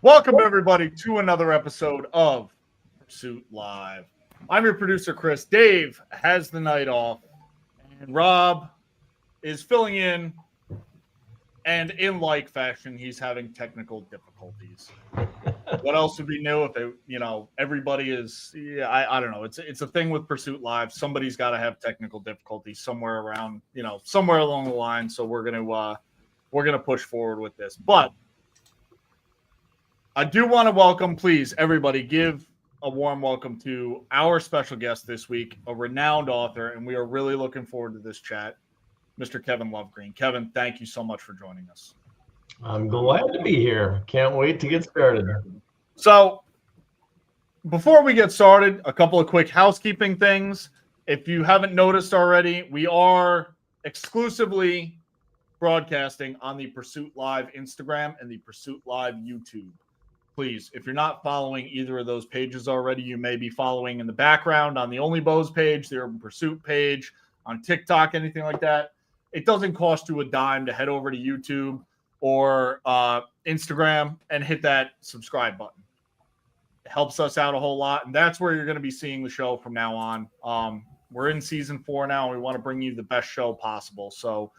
Welcome, everybody, to another episode of Pursuit Live. I'm your producer, Chris. Dave has the night off, and Rob is filling in, and in like fashion, he's having technical difficulties. What else would be new if it, everybody is? Yeah, I don't know. It's a thing with Pursuit Live. Somebody's got to have technical difficulties somewhere around, somewhere along the line. So we're gonna push forward with this, but I do want to welcome, please, everybody, give a warm welcome to our special guest this week, a renowned author, and we are really looking forward to this chat, Mr. Kevin Lovegreen. Kevin, thank you so much for joining us. I'm glad to be here. Can't wait to get started. So, before we get started, a couple of quick housekeeping things. If you haven't noticed already, we are exclusively broadcasting on the Pursuit Live Instagram and the Pursuit Live YouTube. Please, if you're not following either of those pages already, you may be following in the background on the Only Bows page, the Urban Pursuit page, on TikTok, anything like that. It doesn't cost you a dime to head over to YouTube or Instagram and hit that subscribe button. It helps us out a whole lot, and that's where you're going to be seeing the show from now on. We're in season 4 now, and we want to bring you the best show possible. So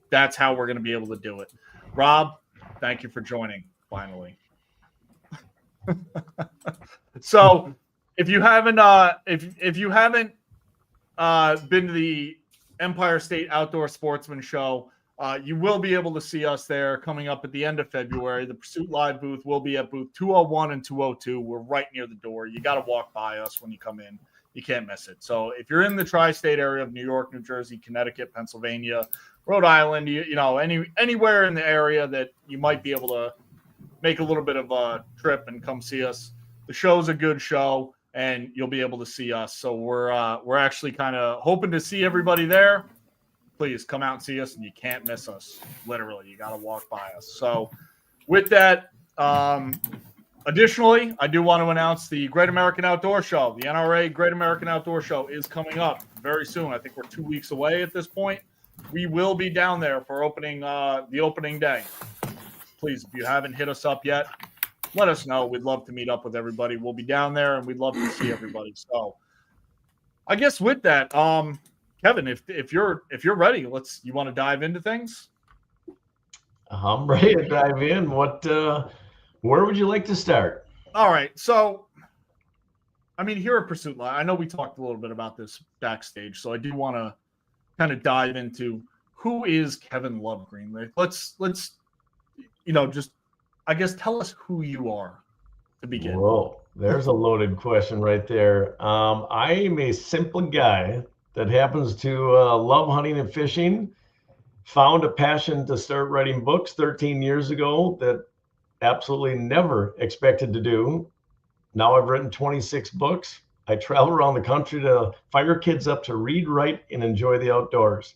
that's how we're going to be able to do it. Rob, thank you for joining, finally. So if you haven't if you haven't been to the Empire State Outdoor Sportsman Show, you will be able to see us there coming up at the end of February. The Pursuit Live booth will be at booth 201 and 202. We're right near the door. You got to walk by us when you come in. You can't miss it. So if you're in the tri-state area of New York, New Jersey, Connecticut, Pennsylvania, Rhode Island, anywhere in the area that you might be able to make a little bit of a trip and come see us. The show's a good show, and you'll be able to see us. So we're actually kind of hoping to see everybody there. Please come out and see us, and you can't miss us. Literally, you got to walk by us. So with that, additionally, I do want to announce the Great American Outdoor Show. The NRA Great American Outdoor Show is coming up very soon. I think we're 2 weeks away at this point. We will be down there for the opening day. Please, if you haven't hit us up yet, let us know. We'd love to meet up with everybody. We'll be down there, and we'd love to see everybody. So, I guess with that, Kevin, if you're ready, you want to dive into things? I'm ready to dive in. Where would you like to start? All right. So, here at Pursuit Live, I know we talked a little bit about this backstage, so I do want to kind of dive into who is Kevin Lovegreen. Let's just, I guess, tell us who you are to begin. Whoa, there's a loaded question right there. I am a simple guy that happens to love hunting and fishing. Found a passion to start writing books 13 years ago that absolutely never expected to do. Now I've written 26 books. I travel around the country to fire kids up to read, write, and enjoy the outdoors.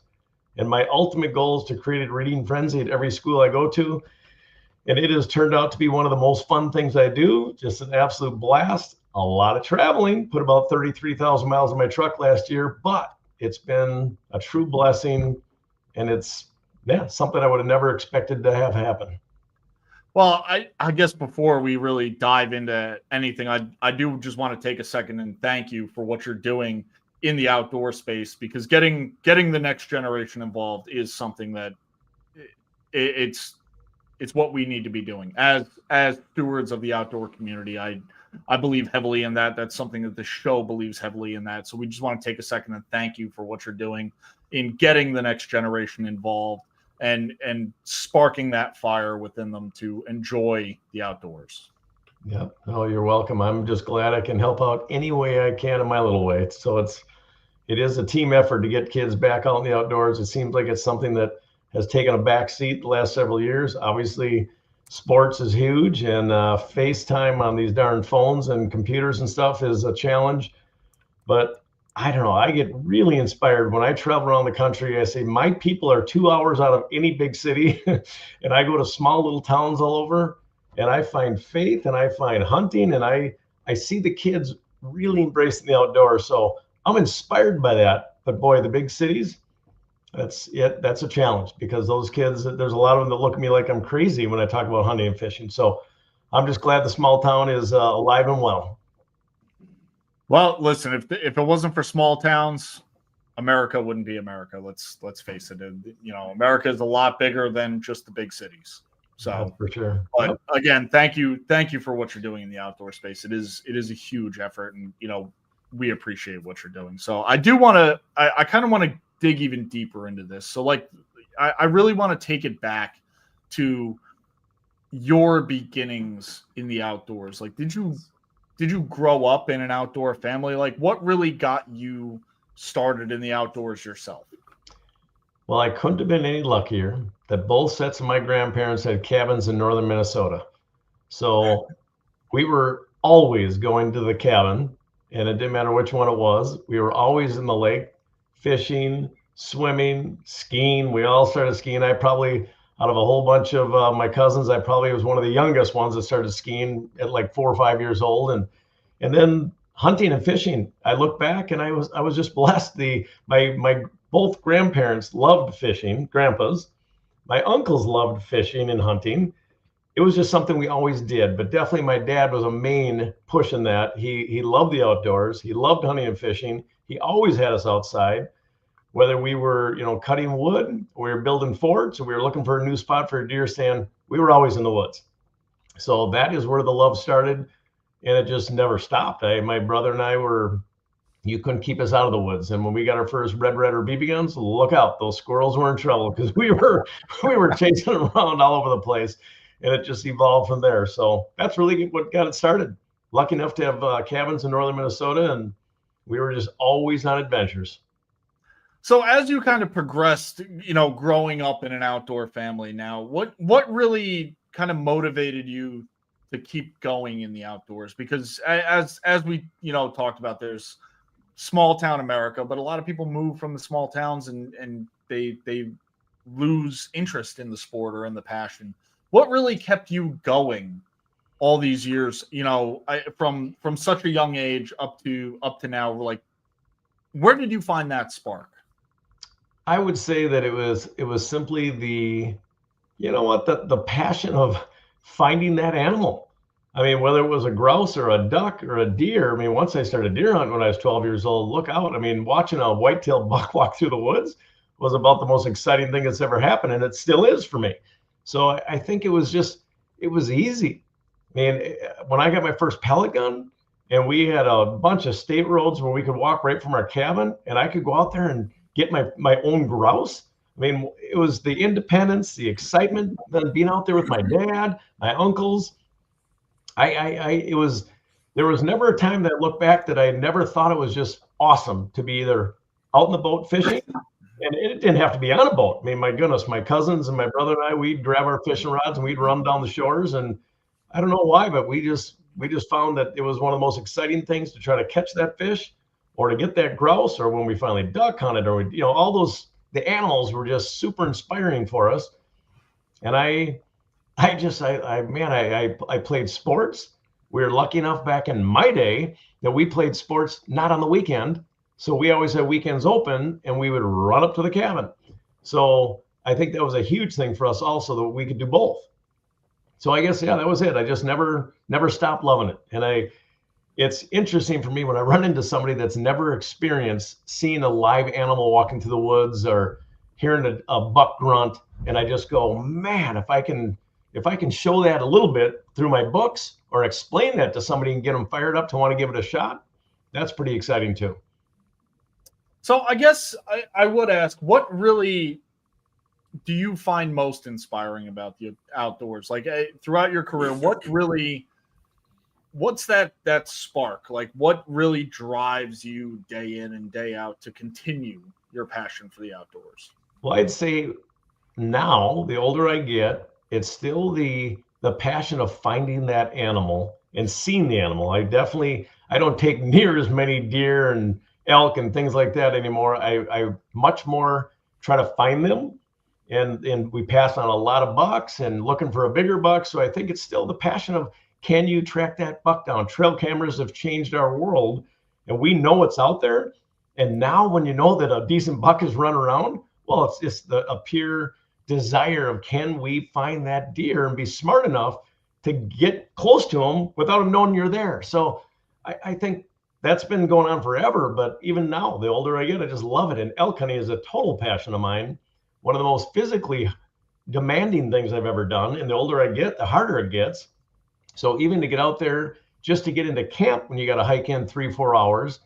And my ultimate goal is to create a reading frenzy at every school I go to. And it has turned out to be one of the most fun things I do. Just an absolute blast. A lot of traveling. Put about 33,000 miles on my truck last year. But it's been a true blessing. And it's something I would have never expected to have happen. Well, I guess before we really dive into anything, I do just want to take a second and thank you for what you're doing in the outdoor space, because getting the next generation involved is something that it's what we need to be doing as stewards of the outdoor community. I believe heavily in that. That's something that the show believes heavily in that. So we just want to take a second and thank you for what you're doing in getting the next generation involved. and sparking that fire within them to enjoy the outdoors. Yeah. Oh, you're welcome. I'm just glad I can help out any way I can in my little way. So it is a team effort to get kids back out in the outdoors. It seems like it's something that has taken a back seat the last several years. Obviously, sports is huge, and FaceTime on these darn phones and computers and stuff is a challenge. But I don't know. I get really inspired when I travel around the country. I say my people are 2 hours out of any big city, and I go to small little towns all over, and I find faith and I find hunting, and I see the kids really embracing the outdoors. So I'm inspired by that. But boy, the big cities, that's it. That's a challenge because those kids, there's a lot of them that look at me like I'm crazy when I talk about hunting and fishing. So I'm just glad the small town is alive and well. Well, listen, if it wasn't for small towns, America wouldn't be America. Let's face it. America is a lot bigger than just the big cities. So that's for sure. But again, thank you for what you're doing in the outdoor space. It is a huge effort, and we appreciate what you're doing. So I do want to, I kind of want to dig even deeper into this. So like, I really want to take it back to your beginnings in the outdoors. Like, did you grow up in an outdoor family? Like, what really got you started in the outdoors yourself? Well, I couldn't have been any luckier that both sets of my grandparents had cabins in northern Minnesota. So we were always going to the cabin, and it didn't matter which one it was. We were always in the lake, fishing, swimming, skiing. We all started skiing. I probably, out of a whole bunch of my cousins, I probably was one of the youngest ones that started skiing at like 4 or 5 years old. And then hunting and fishing. I look back and I was just blessed. My both grandparents loved fishing, grandpas. My uncles loved fishing and hunting. It was just something we always did, but definitely my dad was a main push in that. He loved the outdoors. He loved hunting and fishing. He always had us outside, whether we were, cutting wood, or we were building forts, or we were looking for a new spot for a deer stand. We were always in the woods. So that is where the love started, and it just never stopped. My brother and I you couldn't keep us out of the woods. And when we got our first Red Ryder BB guns, look out, those squirrels were in trouble because we were chasing them around all over the place, and it just evolved from there. So that's really what got it started. Lucky enough to have cabins in northern Minnesota, and we were just always on adventures. So as you kind of progressed, growing up in an outdoor family now, what really kind of motivated you to keep going in the outdoors? Because as we, talked about, there's small town America, but a lot of people move from the small towns and they lose interest in the sport or in the passion. What really kept you going all these years, from such a young age up to now? Like, where did you find that spark? I would say that it was simply the passion of finding that animal. I mean, whether it was a grouse or a duck or a deer. I mean, once I started deer hunting when I was 12 years old, look out. I mean, watching a white-tailed buck walk through the woods was about the most exciting thing that's ever happened, and it still is for me. So I think it was easy. I mean, when I got my first pellet gun, and we had a bunch of state roads where we could walk right from our cabin, and I could go out there and get my own grouse. I mean, it was the independence, the excitement, then being out there with my dad, my uncles. There was never a time that I look back that I never thought it was just awesome to be either out in the boat fishing, and it didn't have to be on a boat. I mean, my goodness, my cousins and my brother and I, we'd grab our fishing rods and we'd run down the shores, and I don't know why, but we just found that it was one of the most exciting things to try to catch that fish, or to get that grouse, or when we finally duck hunted, or the animals were just super inspiring for us. And I played sports. We were lucky enough back in my day that we played sports not on the weekend. So we always had weekends open, and we would run up to the cabin. So I think that was a huge thing for us also, that we could do both. So I guess, that was it. I just never stopped loving it. And it's interesting for me when I run into somebody that's never experienced seeing a live animal walking through the woods or hearing a buck grunt. And I just go, man, if I can show that a little bit through my books, or explain that to somebody and get them fired up to want to give it a shot, that's pretty exciting too. So I guess I would ask, what really do you find most inspiring about the outdoors? Like throughout your career, what's that spark? Like what really drives you day in and day out to continue your passion for the outdoors? Well, I'd say now, the older I get, it's still the passion of finding that animal and seeing the animal. I don't take near as many deer and elk and things like that anymore. I much more try to find them, and we pass on a lot of bucks and looking for a bigger buck. So I think it's still the passion of, can you track that buck down? Trail cameras have changed our world, and we know it's out there. And now when you know that a decent buck is running around, well, it's just a pure desire of, can we find that deer and be smart enough to get close to them without them knowing you're there. So I think that's been going on forever, but even now, the older I get, I just love it. And elk hunting is a total passion of mine. One of the most physically demanding things I've ever done. And the older I get, the harder it gets. So even to get out there, just to get into camp when you got to hike in 3-4 hours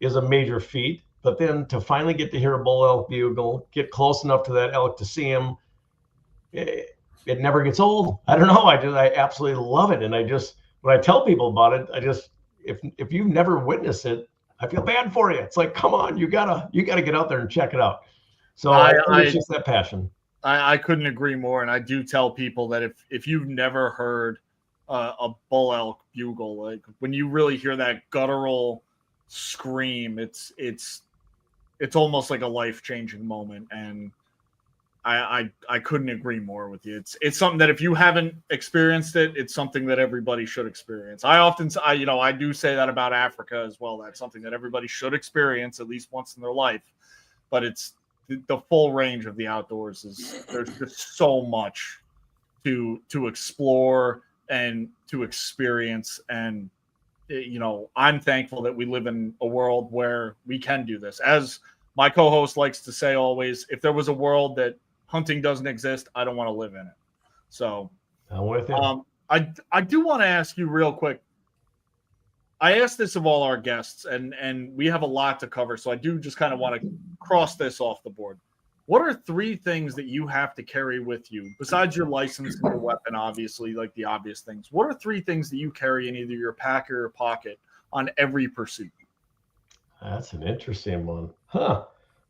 is a major feat. But then to finally get to hear a bull elk bugle, get close enough to that elk to see him, it never gets old. I don't know. I absolutely love it. And when I tell people about it, if you've never witnessed it, I feel bad for you. It's like, come on, you gotta get out there and check it out. So it's just that passion. I couldn't agree more. And I do tell people that if you've never heard a bull elk bugle, like when you really hear that guttural scream, it's almost like a life-changing moment. And I couldn't agree more with you. It's something that if you haven't experienced it, it's something that everybody should experience. I do say that about Africa as well. That's something that everybody should experience at least once in their life. But it's the full range of the outdoors there's just so much to explore and to experience. And I'm thankful that we live in a world where we can do this. As my co-host likes to say always, if there was a world that hunting doesn't exist, I don't want to live in it. So I'm with you. I do want to ask you real quick. I asked this of all our guests, and we have a lot to cover, so I do just kind of want to cross this off the board. What are 3 things that you have to carry with you, besides your license and your weapon, obviously, like the obvious things? What are 3 things that you carry in either your pack or your pocket on every pursuit? That's an interesting one.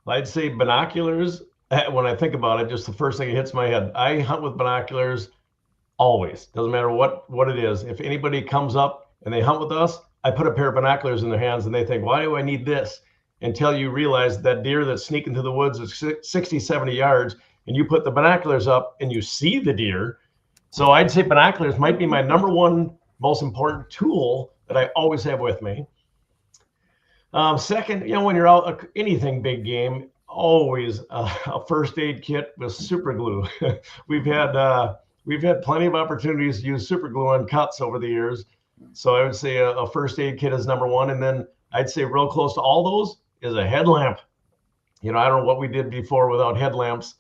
I'd say binoculars. When I think about it, just the first thing that hits my head. I hunt with binoculars always. Doesn't matter what it is. If anybody comes up and they hunt with us, I put a pair of binoculars in their hands and they think, why do I need this? Until you realize that deer that's sneaking through the woods at 60, 70 yards, and you put the binoculars up and you see the deer. So I'd say binoculars might be my number one most important tool that I always have with me. Second, when you're out, anything big game, always a first aid kit with super glue. We've had plenty of opportunities to use super glue on cuts over the years. So I would say a first aid kit is number one. And then I'd say real close to all those is a headlamp. I don't know what we did before without headlamps.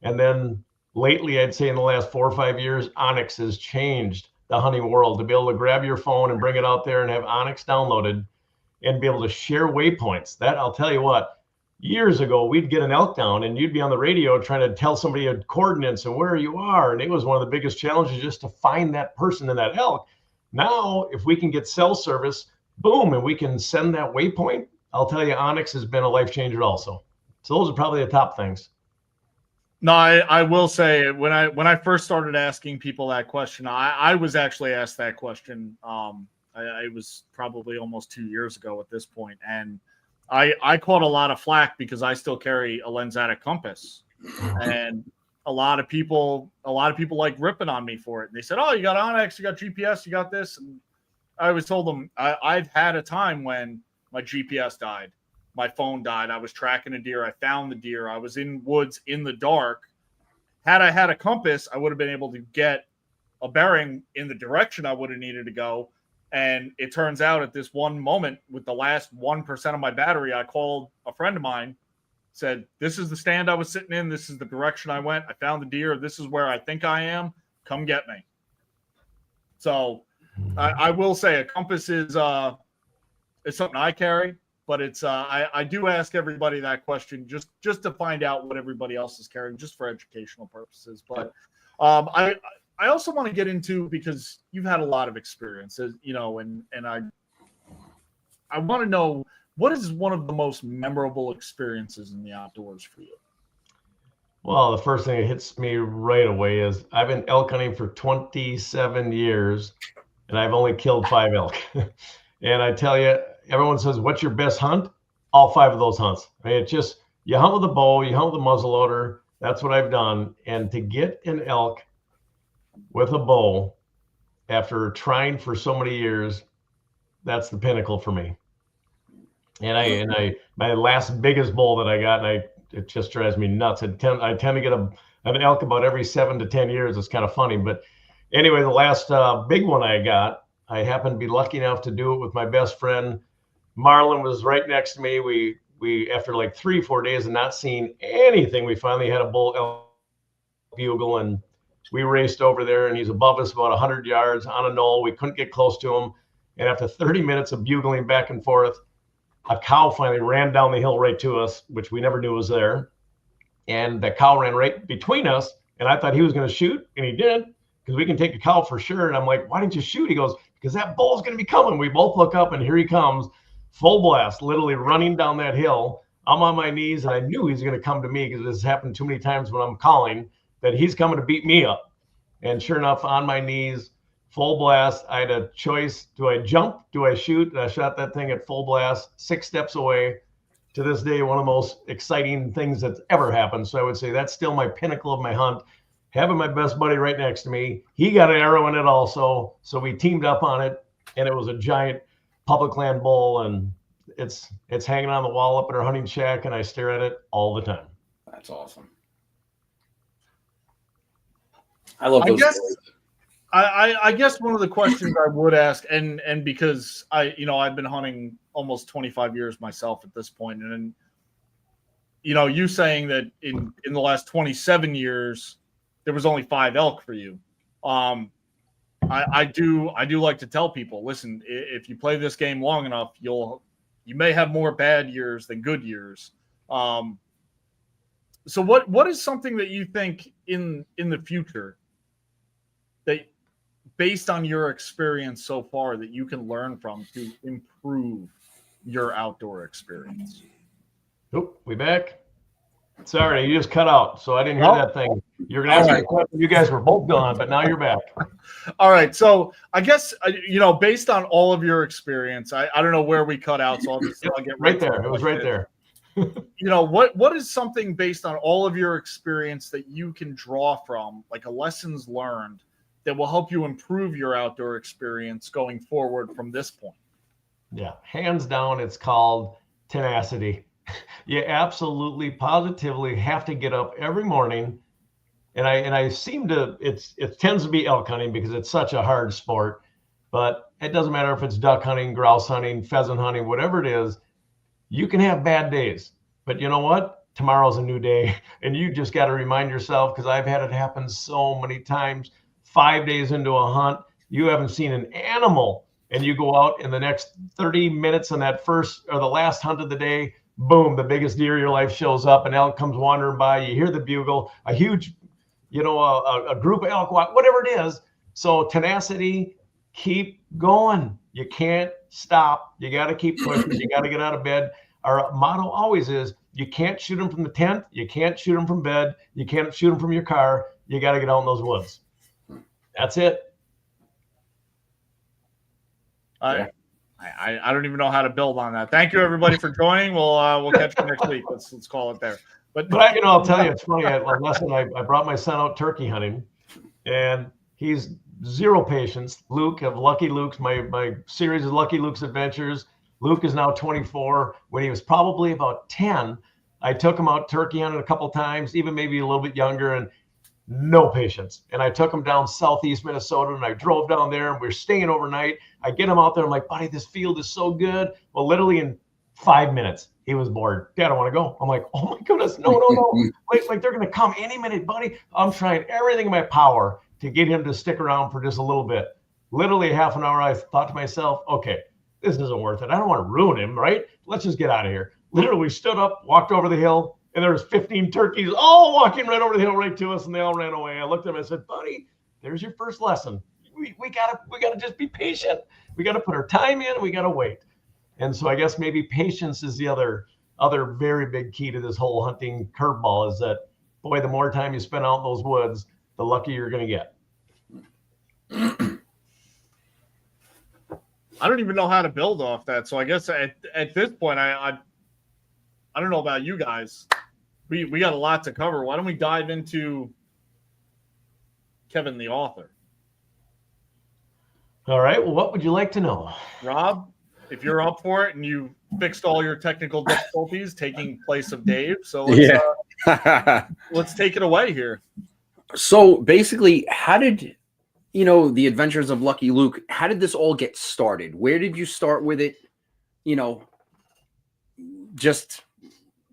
And then lately, I'd say in the last 4 or 5 years, Onyx has changed the hunting world. To be able to grab your phone and bring it out there and have Onyx downloaded and be able to share waypoints. That, I'll tell you what, years ago, we'd get an elk down and you'd be on the radio trying to tell somebody coordinates and where you are. And it was one of the biggest challenges just to find that person and that elk. Now, if we can get cell service, boom, and we can send that waypoint, I'll tell you, Onyx has been a life changer also. So those are probably the top things. No, I will say when I first started asking people that question, I was actually asked that question. It was probably almost 2 years ago at this point, and I caught a lot of flack because I still carry a Lensatic compass, and a lot of people like ripping on me for it. And they said, "Oh, you got Onyx, you got GPS, you got this." And I always told them I've had a time when my GPS died, my phone died. I was tracking a deer. I found the deer. I was in woods in the dark. Had I had a compass, I would have been able to get a bearing in the direction I would have needed to go. And it turns out at this one moment, with the last 1% of my battery, I called a friend of mine, said, "This is the stand I was sitting in. This is the direction I went. I found the deer. This is where I think I am. Come get me." So I will say a compass is something I carry, but it's I do ask everybody that question just to find out what everybody else is carrying, just for educational purposes. But I also want to get into, because you've had a lot of experiences, you know, and I want to know, what is one of the most memorable experiences in the outdoors for you? Well, the first thing that hits me right away is I've been elk hunting for 27 years, and I've only killed 5 elk. And I tell you, everyone says, what's your best hunt? All 5 of those hunts. I mean, it's just, you hunt with a bow, you hunt with a muzzleloader. That's what I've done. And to get an elk with a bow after trying for so many years, that's the pinnacle for me. And my last biggest bull that I got, and it just drives me nuts. I tend to get an elk about every 7 to 10 years. It's kind of funny, but anyway, the last big one I got, I happened to be lucky enough to do it with my best friend. Marlon was right next to me. We after like 3-4 days of not seeing anything, we finally had a bull elk bugle, and we raced over there, and he's above us about 100 yards on a knoll. We couldn't get close to him, and after 30 minutes of bugling back and forth, a cow finally ran down the hill right to us, which we never knew was there. And the cow ran right between us, and I thought he was going to shoot, and he didn't, because we can take a cow for sure. And I'm like, why didn't you shoot? He goes, because that bull's going to be coming. We both look up, and here he comes, full blast, literally running down that hill. I'm on my knees, and I knew he was going to come to me, because this has happened too many times when I'm calling that he's coming to beat me up. And sure enough, on my knees, full blast. I had a choice. Do I jump? Do I shoot? And I shot that thing at full blast, 6 steps away. To this day, one of the most exciting things that's ever happened. So I would say that's still my pinnacle of my hunt. Having my best buddy right next to me. He got an arrow in it also. So we teamed up on it, and it was a giant public land bull, and it's hanging on the wall up at our hunting shack, and I stare at it all the time. That's awesome. I love those stories. I guess one of the questions I would ask, and because I've been hunting almost 25 years myself at this point, and you saying that in the last 27 years there was only 5 elk for you. I do like to tell people, listen, if you play this game long enough, you may have more bad years than good years. So what is something that you think in the future that, based on your experience so far, that you can learn from to improve your outdoor experience? Oh, we back? Sorry, you just cut out, so I didn't hear that thing. You're going to ask me a question. You guys were both gone, but now you're back. All right. So I guess, based on all of your experience, I don't know where we cut out, so I'll get right there. It was right there. What is something based on all of your experience that you can draw from, like a lessons learned, that will help you improve your outdoor experience going forward from this point? Yeah, hands down, it's called tenacity. You absolutely, positively have to get up every morning. And I seem to, it tends to be elk hunting because it's such a hard sport, but it doesn't matter if it's duck hunting, grouse hunting, pheasant hunting, whatever it is, you can have bad days, but you know what? Tomorrow's a new day, and you just got to remind yourself, because I've had it happen so many times. 5 days into a hunt, you haven't seen an animal, and you go out in the next 30 minutes on that first or the last hunt of the day, boom, the biggest deer of your life shows up, an elk comes wandering by, you hear the bugle, a huge, a group of elk, whatever it is. So tenacity, keep going. You can't stop. You got to keep pushing. You got to get out of bed. Our motto always is, you can't shoot them from the tent. You can't shoot them from bed. You can't shoot them from your car. You got to get out in those woods. That's it. I don't even know how to build on that. Thank you, everybody, for joining. We'll catch you next week. Let's call it there. But I'll tell you, it's funny. I brought my son out turkey hunting, and he's zero patience. Luke of Lucky Luke's, my series of Lucky Luke's Adventures. Luke is now 24. When he was probably about 10, I took him out turkey hunting a couple times, even maybe a little bit younger, and no patience. And I took him down southeast Minnesota, and I drove down there, and we were staying overnight. I get him out there. I'm like, buddy, this field is so good. Well, literally in 5 minutes, he was bored. Dad, I want to go. I'm like, oh my goodness, no. Like they're going to come any minute, buddy. I'm trying everything in my power to get him to stick around for just a little bit. Literally half an hour, I thought to myself, okay, this isn't worth it. I don't want to ruin him, right? Let's just get out of here. Literally, we stood up, walked over the hill, and there was 15 turkeys all walking right over the hill right to us, and they all ran away. I looked at them and I said, buddy, there's your first lesson. We gotta just be patient. We gotta put our time in. We gotta wait. And so I guess maybe patience is the other very big key to this whole hunting curveball, is that, boy, the more time you spend out in those woods, the luckier you're going to get. I don't even know how to build off that. So I guess at this point, I don't know about you guys. We got a lot to cover. Why don't we dive into Kevin, the author? All right. Well, what would you like to know? Rob, if you're up for it and you fixed all your technical difficulties taking place of Dave. So let's take it away here. So basically, how did, the Adventures of Lucky Luke, how did this all get started? Where did you start with it? Just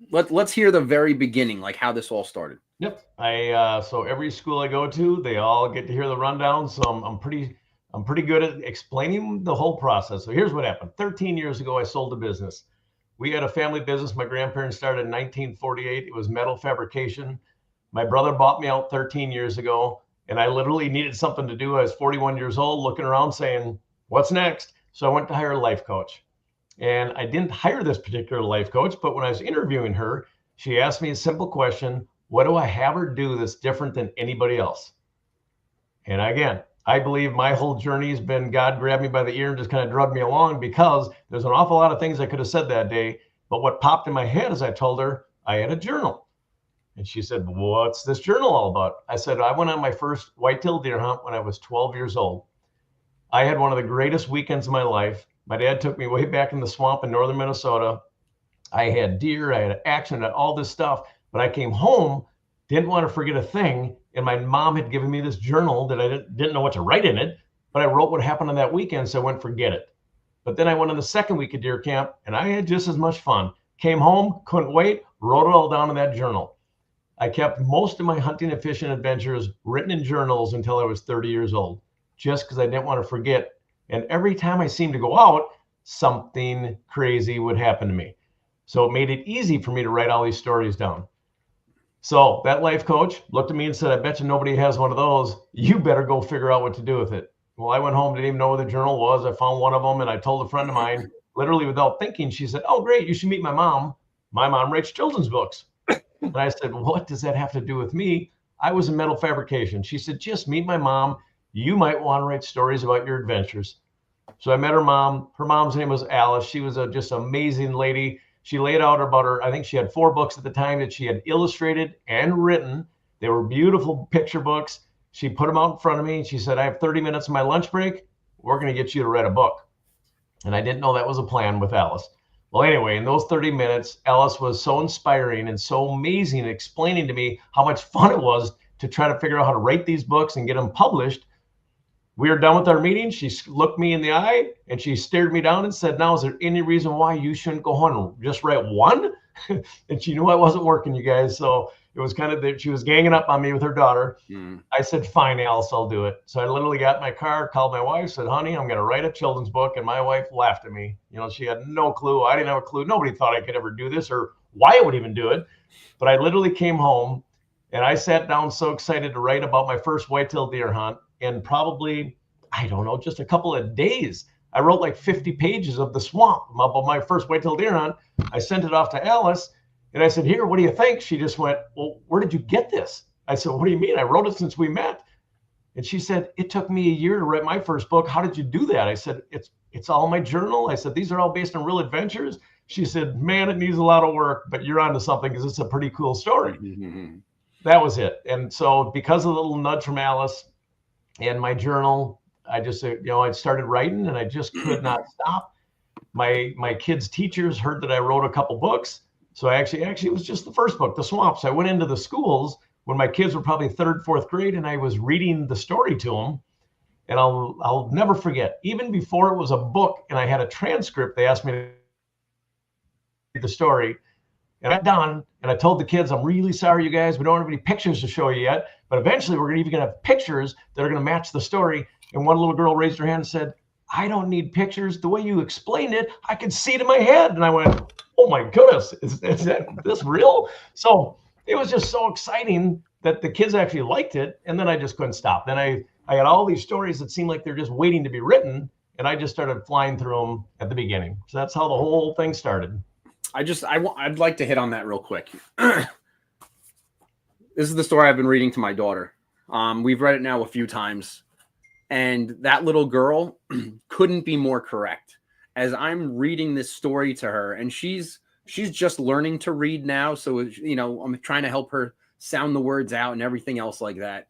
let's hear the very beginning, like how this all started. Yep. So every school I go to, they all get to hear the rundown. So I'm pretty good at explaining the whole process. So here's what happened. 13 years ago, I sold a business. We had a family business. My grandparents started in 1948. It was metal fabrication. My brother bought me out 13 years ago, and I literally needed something to do. I was 41 years old, looking around saying, what's next? So I went to hire a life coach. And I didn't hire this particular life coach, but when I was interviewing her, she asked me a simple question: what do I have her do that's different than anybody else? And again, I believe my whole journey has been God grabbed me by the ear and just kind of drugged me along, because there's an awful lot of things I could have said that day. But what popped in my head as I told her, I had a journal. And she said, what's this journal all about? I said, I went on my first whitetail deer hunt when I was 12 years old. I had one of the greatest weekends of my life. My dad took me way back in the swamp in northern Minnesota. I had deer, I had action, I had all this stuff. But I came home, didn't want to forget a thing. And my mom had given me this journal that I didn't know what to write in it, but I wrote what happened on that weekend, so I went, forget it. But then I went on the second week of deer camp, and I had just as much fun. Came home, couldn't wait, wrote it all down in that journal. I kept most of my hunting and fishing adventures written in journals until I was 30 years old, just because I didn't want to forget. And every time I seemed to go out, something crazy would happen to me. So it made it easy for me to write all these stories down. So that life coach looked at me and said, I bet you nobody has one of those. You better go figure out what to do with it. Well, I went home, didn't even know where the journal was. I found one of them, and I told a friend of mine, literally without thinking, she said, oh, great, you should meet my mom. My mom writes children's books. And I said, what does that have to do with me? I was in metal fabrication. She said, just meet my mom. You might want to write stories about your adventures. So I met her mom. Her mom's name was Alice. She was a just amazing lady. She laid out about her, I think she had 4 books at the time that she had illustrated and written. They were beautiful picture books. She put them out in front of me. And she said, I have 30 minutes of my lunch break. We're going to get you to write a book. And I didn't know that was a plan with Alice. Well, anyway, in those 30 minutes, Alice was so inspiring and so amazing at explaining to me how much fun it was to try to figure out how to write these books and get them published. We were done with our meeting. She looked me in the eye and she stared me down and said, now, is there any reason why you shouldn't go home and just write one? And she knew I wasn't working, you guys. So it was kind of that she was ganging up on me with her daughter. I said, fine, Alice, I'll do it. So I literally got in my car, called my wife, said, honey, I'm going to write a children's book. And my wife laughed at me. She had no clue. I didn't have a clue. Nobody thought I could ever do this or why I would even do it. But I literally came home and I sat down so excited to write about my first whitetail deer hunt. And probably, I don't know, just a couple of days, I wrote like 50 pages of the swamp about my first whitetail deer hunt. I sent it off to Alice and I said, here, what do you think? She just went, well, where did you get this? I said, what do you mean? I wrote it since we met. And she said, it took me a year to write my first book. How did you do that? I said, it's all my journal. I said, these are all based on real adventures. She said, man, it needs a lot of work, but you're onto something because it's a pretty cool story. That was it. And so because of the little nudge from Alice and my journal, I just, I started writing and I just could not stop. My kids' teachers heard that I wrote a couple books. So actually it was just the first book, The Swamps. I went into the schools when my kids were probably 3rd, 4th grade, and I was reading the story to them. And I'll never forget, even before it was a book and I had a transcript, they asked me to read the story. And I'm done. And I told the kids, I'm really sorry, you guys, we don't have any pictures to show you yet, but eventually we're even going to have pictures that are going to match the story. And one little girl raised her hand and said, I don't need pictures. The way you explained it, I could see it in my head. And I went, oh my goodness, is this real? So it was just so exciting that the kids actually liked it. And then I just couldn't stop. Then I had all these stories that seemed like they're just waiting to be written. And I just started flying through them at the beginning. So that's how the whole thing started. I'd like to hit on that real quick. This is the story I've been reading to my daughter. We've read it now a few times. And that little girl couldn't be more correct. As I'm reading this story to her, and she's just learning to read now. So, you know, I'm trying to help her sound the words out and everything else like that.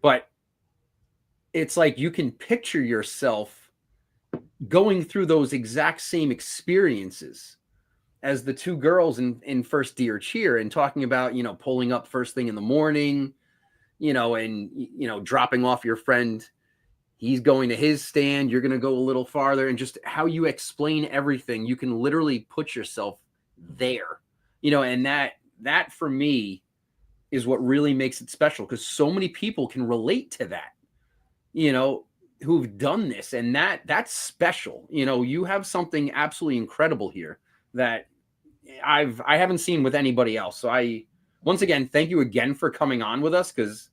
But it's like you can picture yourself going through those exact same experiences as the two girls in First Deer Cheer, and talking about, you know, pulling up first thing in the morning, you know, and, you know, dropping off your friend. He's going to his stand. You're going to go a little farther, and just how you explain everything, you can literally put yourself there, you know, and that for me is what really makes it special, because so many people can relate to that, you know, who've done this, and that's special. You know, you have something absolutely incredible here that I haven't seen with anybody else. So once again, thank you again for coming on with us, because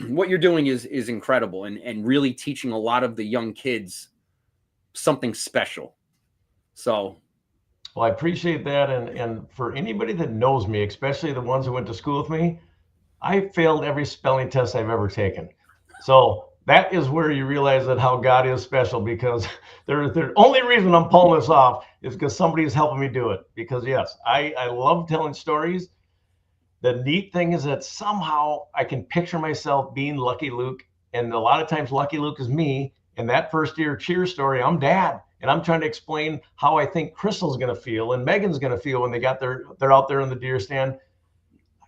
what you're doing is incredible, and really teaching a lot of the young kids something special. So, well, I appreciate that. And for anybody that knows me, especially the ones who went to school with me, I failed every spelling test I've ever taken. So that is where you realize that how God is special, because the only reason I'm pulling this off is because somebody is helping me do it. Because yes, I love telling stories. The neat thing is that somehow I can picture myself being Lucky Luke. And a lot of times Lucky Luke is me. In that First Deer Cheer story, I'm Dad. And I'm trying to explain how I think Crystal's going to feel and Megan's going to feel when they're out there in the deer stand.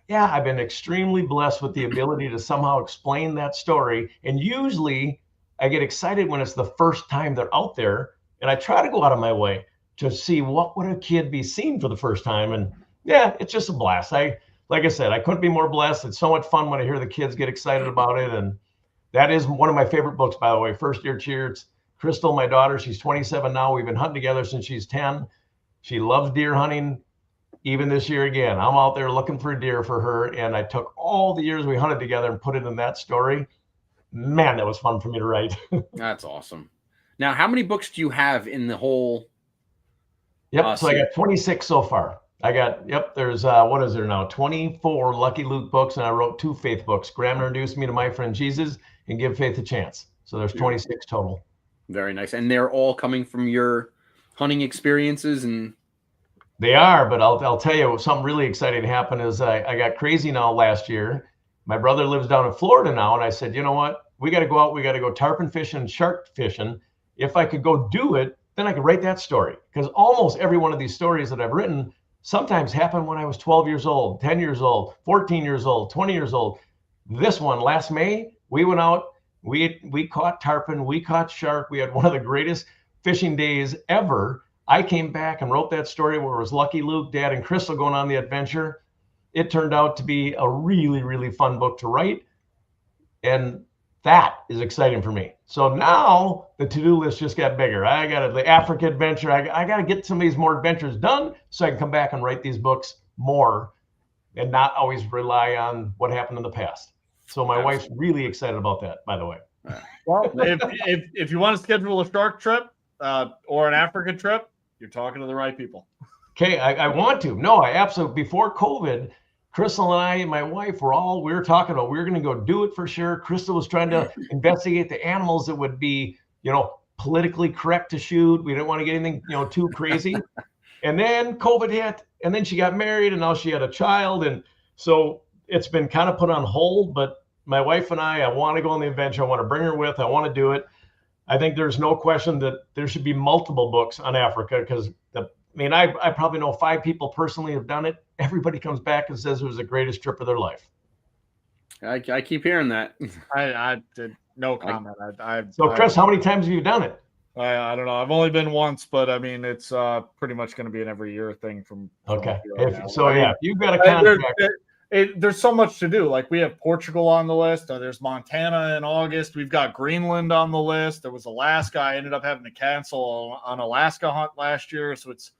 Yeah, I've been extremely blessed with the ability to somehow explain that story. And usually I get excited when it's the first time they're out there. And I try to go out of my way to see what would a kid be seeing for the first time. And yeah, it's just a blast. Like I said, I couldn't be more blessed. It's so much fun when I hear the kids get excited about it. And that is one of my favorite books, by the way, First Deer Cheer. It's Crystal, my daughter. She's 27 now. We've been hunting together since she's 10. She loves deer hunting. Even this year again, I'm out there looking for a deer for her. And I took all the years we hunted together and put it in that story. Man, that was fun for me to write. That's awesome. Now, how many books do you have in the whole? Yep. So I got 26 so far. There's, what is there now? 24 Lucky Luke books, and I wrote 2 faith books. Graham introduced me to my friend Jesus and Give Faith a Chance. So there's 26 total. Very nice. And they're all coming from your hunting experiences? And they are, but I'll tell you, something really exciting happened is I got crazy now last year. My brother lives down in Florida now, and I said, you know what? We got to go out. We got to go tarpon fishing and shark fishing. If I could go do it, then I could write that story. Because almost every one of these stories that I've written sometimes happened when I was 12 years old, 10 years old, 14 years old, 20 years old. This one, last May, we went out, we caught tarpon, we caught shark. We had one of the greatest fishing days ever. I came back and wrote that story where it was Lucky Luke, Dad, and Crystal going on the adventure. It turned out to be a really, really fun book to write. And that is exciting for me. So now the to-do list just got bigger. I got the Africa adventure. I got to get some of these more adventures done so I can come back and write these books more and not always rely on what happened in the past. So my wife's really excited about that, by the way. Well, if you want to schedule a shark trip or an Africa trip, you're talking to the right people. Okay, I want to. No, I absolutely. Before COVID, Crystal and I and my wife we were talking about we were going to go do it for sure. Crystal was trying to investigate the animals that would be, politically correct to shoot. We didn't want to get anything, too crazy. And then COVID hit, and then she got married, and now she had a child. And so it's been kind of put on hold. But my wife and I want to go on the adventure. I want to bring her with. I want to do it. I think there's no question that there should be multiple books on Africa because I probably know 5 people personally have done it. Everybody comes back and says it was the greatest trip of their life. I keep hearing that. I did no comment. So Chris, how many times have you done it? I don't know. I've only been once, but it's pretty much going to be an every year thing from okay. From You've got a contract. there's so much to do. Like we have Portugal on the list. There's Montana in August. We've got Greenland on the list. There was Alaska. I ended up having to cancel an Alaska hunt last year. So there's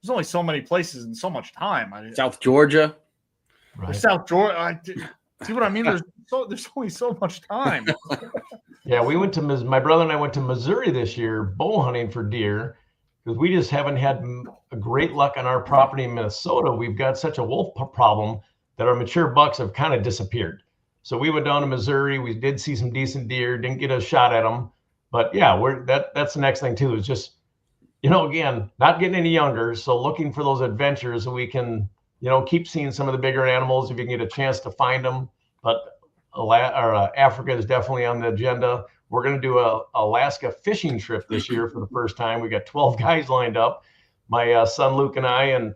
only so many places and so much time. South Georgia. Right. South Georgia. See what I mean? There's only so much time. Yeah, we went to my brother and I went to Missouri this year bow hunting for deer because we just haven't had a great luck on our property in Minnesota. We've got such a wolf problem that our mature bucks have kind of disappeared. So we went down to Missouri. We did see some decent deer, didn't get a shot at them. But yeah, that's the next thing too, is just, again, not getting any younger. So looking for those adventures so we can, keep seeing some of the bigger animals if you can get a chance to find them. But Africa is definitely on the agenda. We're going to do a Alaska fishing trip this year for the first time. We got 12 guys lined up. My son Luke and I and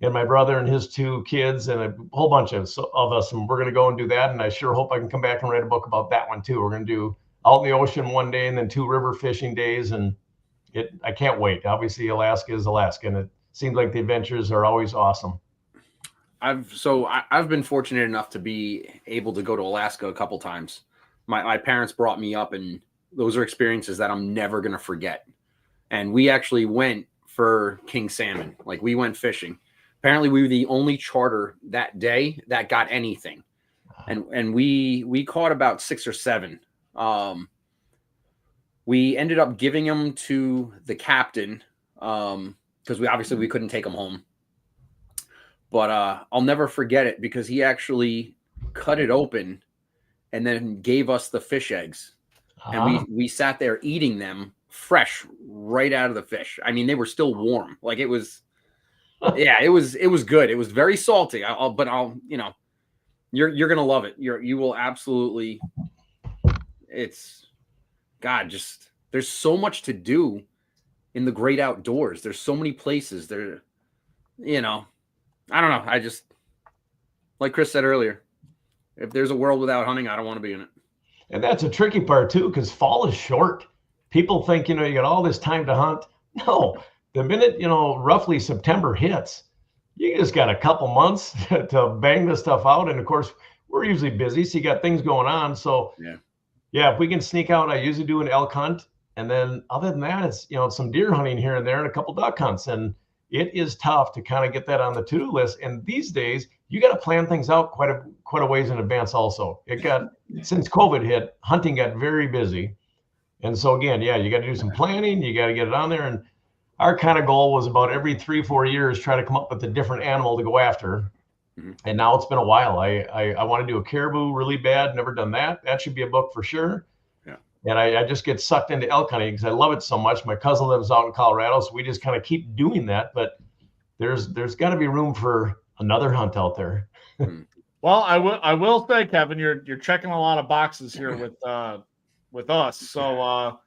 my brother and his 2 kids and a whole bunch of us, and we're going to go and do that. And I sure hope I can come back and write a book about that one too. We're going to do out in the ocean one day and then 2 river fishing days, and I can't wait. Obviously, Alaska is Alaska, and it seems like the adventures are always awesome. I've been fortunate enough to be able to go to Alaska a couple times. My parents brought me up, and those are experiences that I'm never going to forget. And we actually went for king salmon. Like we went fishing. Apparently we were the only charter that day that got anything. And we caught about 6 or 7. We ended up giving them to the captain because we couldn't take them home. But I'll never forget it because he actually cut it open and then gave us the fish eggs. And we sat there eating them fresh right out of the fish. I mean, they were still warm. Like it was, it was good. It was very salty. You're going to love it. You will absolutely, there's so much to do in the great outdoors. There's so many places there, I don't know. I just, like Chris said earlier, if there's a world without hunting, I don't want to be in it. And that's a tricky part too, because fall is short. People think, you got all this time to hunt. No, the minute, roughly September hits, you just got a couple months to bang this stuff out. And of course, we're usually busy, so you got things going on. So yeah, if we can sneak out, I usually do an elk hunt. And then other than that, it's, some deer hunting here and there and a couple duck hunts. And it is tough to kind of get that on the to-do list. And these days, you got to plan things out quite a ways in advance also. Since COVID hit, hunting got very busy. And so again, you got to do some planning. You got to get it on there. And our kind of goal was about every 3-4 years, try to come up with a different animal to go after. Mm-hmm. And now it's been a while. I want to do a caribou really bad. Never done that. That should be a book for sure. And I just get sucked into elk hunting because I love it so much. My cousin lives out in Colorado, so we just kind of keep doing that. But there's got to be room for another hunt out there. Well, I will say, Kevin, you're checking a lot of boxes here with us. So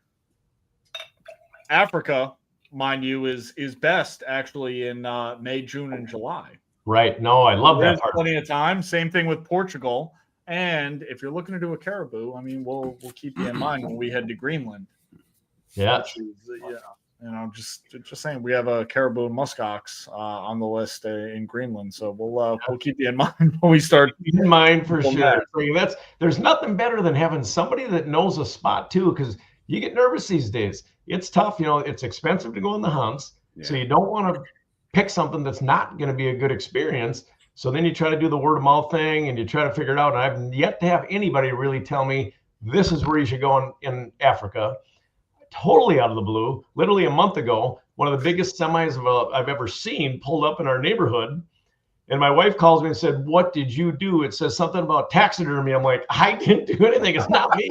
Africa, mind you, is best actually in May, June, and July. Right. No, I love that part. Plenty of time. Same thing with Portugal. And if you're looking to do a caribou, I mean, we'll keep you in mind when we head to Greenland. Yeah. Just saying, we have a caribou and muskox on the list in Greenland, so we'll keep you in mind when we start. Keep in mind for sure. There's nothing better than having somebody that knows a spot too, because you get nervous these days. It's tough, it's expensive to go on the hunts, so you don't want to pick something that's not going to be a good experience. So then you try to do the word of mouth thing and you try to figure it out. And I've yet to have anybody really tell me this is where you should go in Africa. Totally out of the blue. Literally a month ago, one of the biggest semis I've ever seen pulled up in our neighborhood. And my wife calls me and said, "What did you do?" It says something about taxidermy. I'm like, I didn't do anything. It's not me.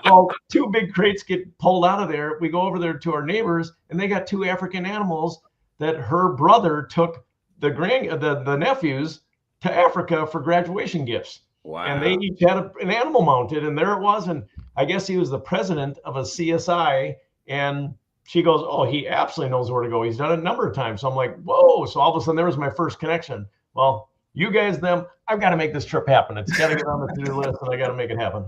Well, 2 big crates get pulled out of there. We go over there to our neighbors and they got 2 African animals that her brother took the nephews to Africa for graduation gifts. Wow. And they each had an animal mounted, and there it was. And I guess he was the president of a CSI. And she goes, "Oh, he absolutely knows where to go. He's done it a number of times." So I'm like, whoa. So all of a sudden there was my first connection. Well, you guys, I've got to make this trip happen. It's got to get on the to-do list and I got to make it happen.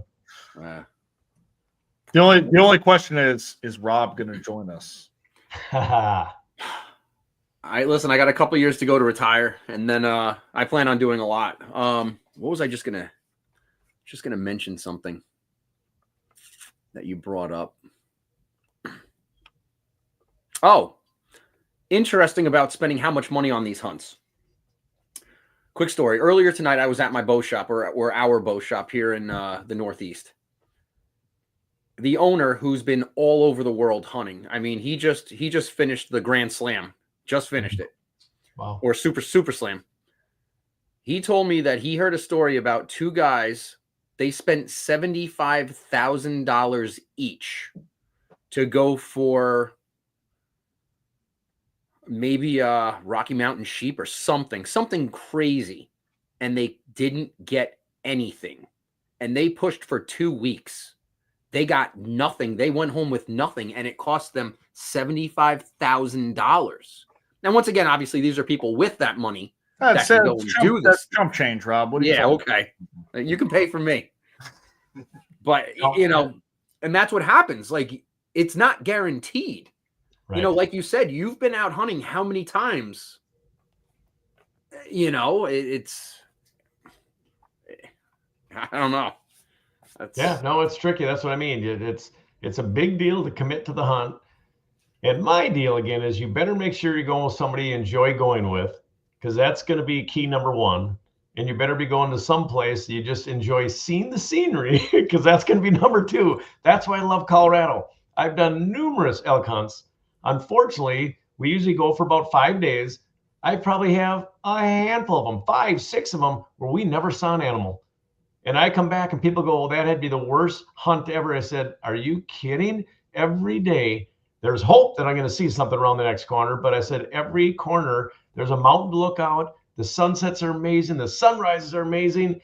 The only question is Rob going to join us? I got a couple years to go to retire, and then I plan on doing a lot. What was I just gonna mention something that you brought up? Oh, interesting about spending how much money on these hunts. Quick story. Earlier tonight, I was at my bow shop, or our bow shop here in the Northeast. The owner, who's been all over the world hunting. I mean, he just finished the Grand Slam. Just finished it. Wow. Or Super Slam. He told me that he heard a story about two guys. They spent $75,000 each to go for maybe Rocky Mountain sheep or something crazy. And they didn't get anything. And they pushed for 2 weeks. They got nothing. They went home with nothing, and it cost them $75,000. Now, once again, obviously, these are people with that money that can go and do this. That's chump change, Rob. What are you talking okay. You can pay for me. But, you know, and that's what happens. Like, it's not guaranteed. Right. You know, like you said, you've been out hunting how many times? You know, it's I don't know. It's tricky. That's what I mean. It's a big deal to commit to the hunt. And my deal again is you better make sure you're going with somebody you enjoy going with, because that's going to be key number one. And you better be going to some place you just enjoy seeing the scenery, because that's going to be number two. That's why I love Colorado. I've done numerous elk hunts. Unfortunately, we usually go for about 5 days. I probably have a handful of them, 5, 6 of them, where we never saw an animal. And I come back and people go, well, that had to be the worst hunt ever. I said, are you kidding? Every day there's hope that I'm going to see something around the next corner. But I said, every corner there's a mountain to look out. The sunsets are amazing. The sunrises are amazing.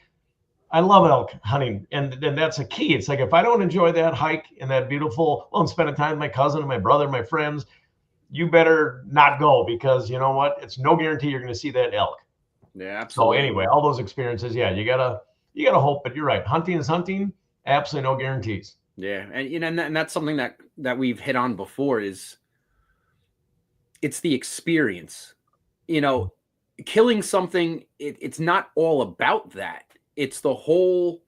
I love elk hunting. And that's a key. It's like, if I don't enjoy that hike and that beautiful, I'm spending time with my cousin and my brother, my friends, you better not go, because you know what? It's no guarantee you're going to see that elk. Yeah, absolutely. So anyway, all those experiences, you gotta hope, but you're right. Hunting is hunting. Absolutely no guarantees. Yeah, and you know, and that's something that we've hit on before. Is it's the experience. You know, killing something. It's not all about that. It's the whole.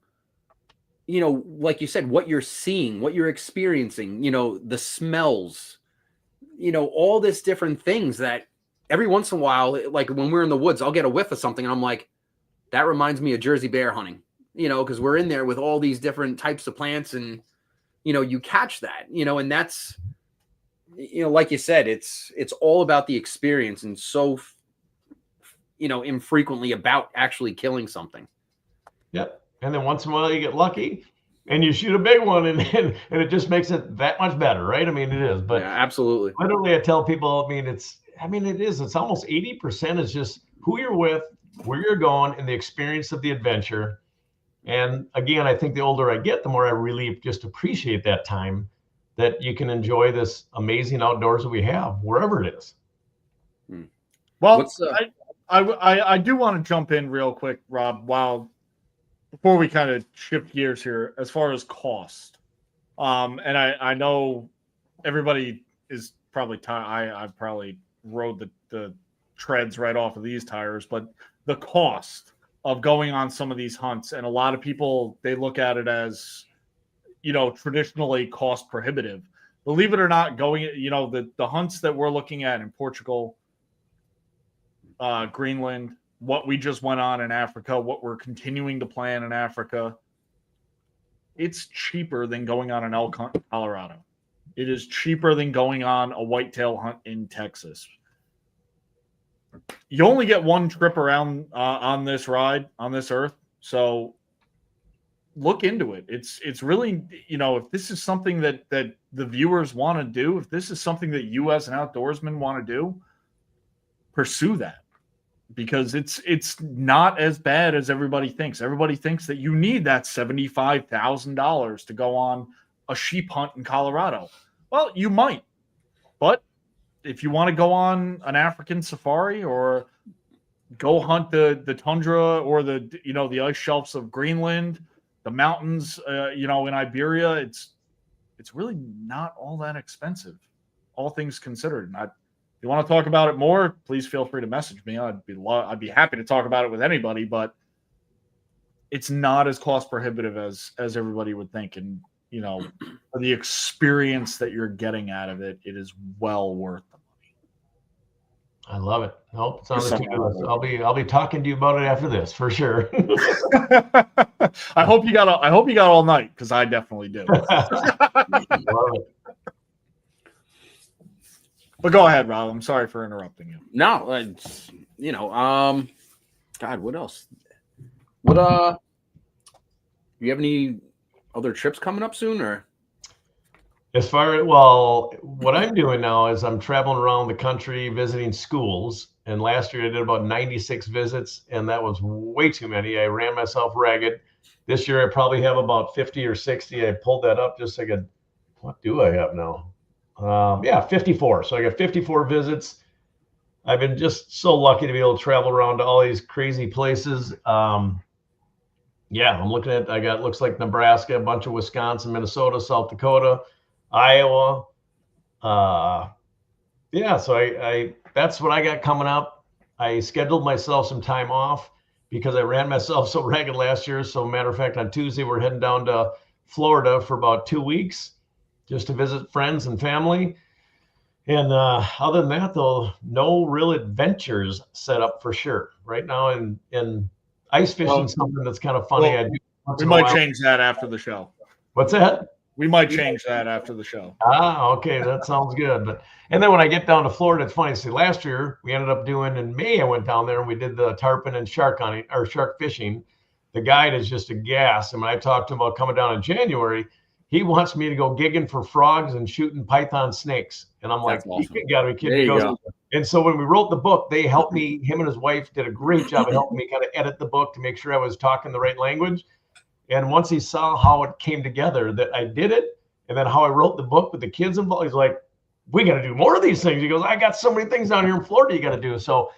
You know, like you said, what you're seeing, what you're experiencing. You know, the smells. You know, all this different things that every once in a while, like when we're in the woods, I'll get a whiff of something and I'm like, that reminds me of Jersey bear hunting, you know, because we're in there with all these different types of plants and, you know, you catch that, you know, and that's, you know, like you said, it's all about the experience and so, you know, infrequently about actually killing something. Yep. And then once in a while you get lucky and you shoot a big one and it just makes it that much better, right? I mean, it is, but yeah, absolutely. Literally I tell people, it's almost 80% is just who you're with, where you're going, and the experience of the adventure. And again, I think the older I get, the more I really just appreciate that time that you can enjoy this amazing outdoors that we have, wherever it is. Well, I do want to jump in real quick, Rob, before we kind of shift gears here, as far as cost. And I know everybody is probably I probably rode the treads right off of these tires, but the cost of going on some of these hunts, and a lot of people, they look at it as, you know, traditionally cost prohibitive. Believe it or not, going, you know, the hunts that we're looking at in Portugal, Greenland, what we just went on in Africa, what we're continuing to plan in Africa, it's cheaper than going on an elk hunt in Colorado. It is cheaper than going on a whitetail hunt in Texas. You only get one trip around on this ride, on this earth. So look into it. It's really, you know, if this is something that the viewers want to do, if this is something that you as an outdoorsman want to do, pursue that. Because it's not as bad as everybody thinks. Everybody thinks that you need that $75,000 to go on a sheep hunt in Colorado. Well, you might, but if you want to go on an African safari or go hunt the tundra or the ice shelves of Greenland, the mountains, in Iberia, it's really not all that expensive, all things considered. you want to talk about it more, please feel free to message me. I'd be happy to talk about it with anybody, but it's not as cost prohibitive as everybody would think. And, you know, for the experience that you're getting out of it, it is well worth the money. I love it. Nope, it's on the to-do list. I'll be talking to you about it after this for sure. I hope you got all night, because I definitely do. Love it. But go ahead, Rob. I'm sorry for interrupting you. No, God, what else? What you have any other trips coming up soon, or? As far as, well, what I'm doing now is I'm traveling around the country visiting schools. And last year I did about 96 visits, and that was way too many. I ran myself ragged. This year I probably have about 50 or 60. I pulled that up just so I could, what do I have now? 54. So I got 54 visits. I've been just so lucky to be able to travel around to all these crazy places. I'm looking at, looks like Nebraska, a bunch of Wisconsin, Minnesota, South Dakota, Iowa. So I that's what I got coming up. I scheduled myself some time off because I ran myself so ragged last year. So matter of fact, on Tuesday, we're heading down to Florida for about 2 weeks just to visit friends and family. And other than that, though, no real adventures set up for sure. Right now in ice fishing, something that's kind of funny. We might change that after the show. What's that? We might change that after the show. Okay, that sounds good. And then when I get down to Florida, it's funny. See, last year we ended up doing, in May, I went down there and we did the tarpon and shark hunting or shark fishing. The guide is just a gas. And when I talked to him about coming down in January, he wants me to go gigging for frogs and shooting python snakes. And I'm like, awesome. You gotta be kidding me. And so when we wrote the book, they helped me, him and his wife did a great job of helping me kind of edit the book to make sure I was talking the right language. And once he saw how it came together, that I did it, and then how I wrote the book with the kids involved, he's like, we got to do more of these things. He goes, I got so many things down here in Florida you got to do. So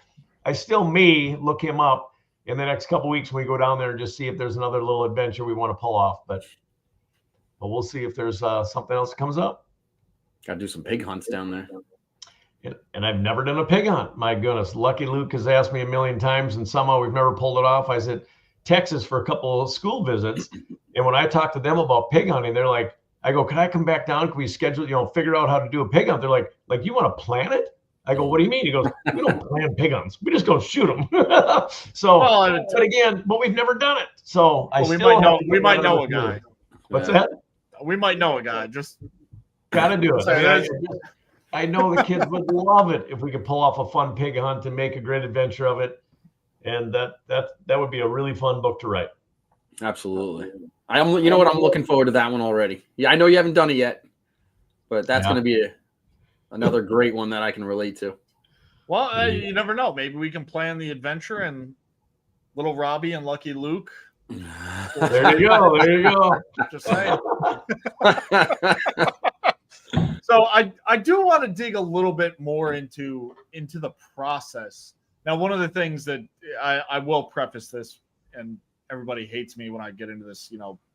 I still may look him up in the next couple of weeks when we go down there and just see if there's another little adventure we want to pull off. But we'll see if there's something else that comes up. Got to do some pig hunts down there. And I've never done a pig hunt. My goodness. Lucky Luke has asked me a million times, and somehow we've never pulled it off. I said, Texas for a couple of school visits. And when I talked to them about pig hunting, they're like, I go, can I come back down? Can we schedule, figure out how to do a pig hunt? They're like, you want to plan it? I go, what do you mean? He goes, we don't plan pig hunts. We just go shoot them. But we've never done it. So we might know a guy. What's that? We might know a guy. Just got to do it. I know the kids would love it if we could pull off a fun pig hunt and make a great adventure of it. And that would be a really fun book to write. Absolutely. I'm looking forward to that one already. Yeah, I know you haven't done it yet, but that's going to be another great one that I can relate to. Well, you never know. Maybe we can plan the adventure and little Robbie and Lucky Luke. There you go. Just saying. So I do want to dig a little bit more into the process. Now, one of the things that I will preface this, and everybody hates me when I get into this,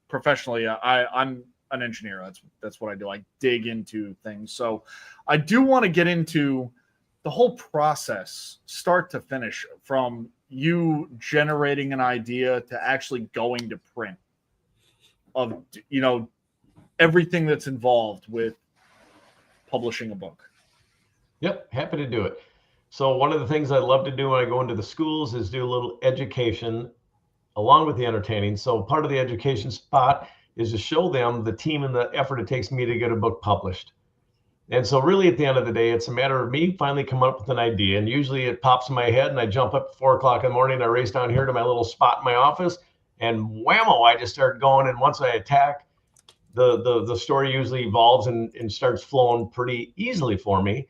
professionally, I'm an engineer. That's what I do. I dig into things. So I do want to get into the whole process, start to finish, from you generating an idea to actually going to print, of, everything that's involved with publishing a book. Yep. Happy to do it. So one of the things I love to do when I go into the schools is do a little education along with the entertaining. So part of the education spot is to show them the team and the effort it takes me to get a book published. And so really at the end of the day, it's a matter of me finally coming up with an idea. And usually it pops in my head and I jump up at 4 o'clock in the morning. I race down here to my little spot in my office and whammo, I just start going. And once I attack, the story usually evolves and starts flowing pretty easily for me.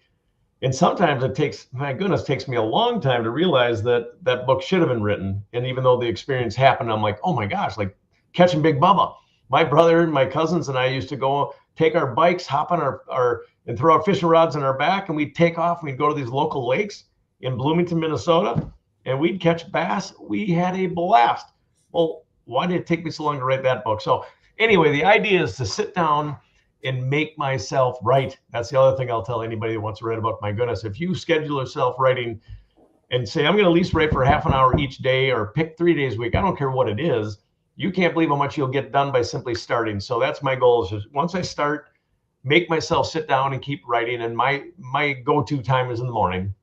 And sometimes it takes me a long time to realize that book should have been written. And even though the experience happened, I'm like, oh my gosh, like catching Big Bubba. My brother and my cousins and I used to go take our bikes, hop on our and throw our fishing rods on our back, and we'd take off. We'd go to these local lakes in Bloomington, Minnesota, and we'd catch bass. We had a blast. Well, why did it take me so long to write that book? So anyway, the idea is to sit down and make myself write. That's the other thing I'll tell anybody that wants to write about. My goodness, if you schedule yourself writing and say, I'm going to at least write for half an hour each day, or pick 3 days a week, I don't care what it is, you can't believe how much you'll get done by simply starting. So that's my goal, is just once I start, make myself sit down and keep writing. And my go-to time is in the morning.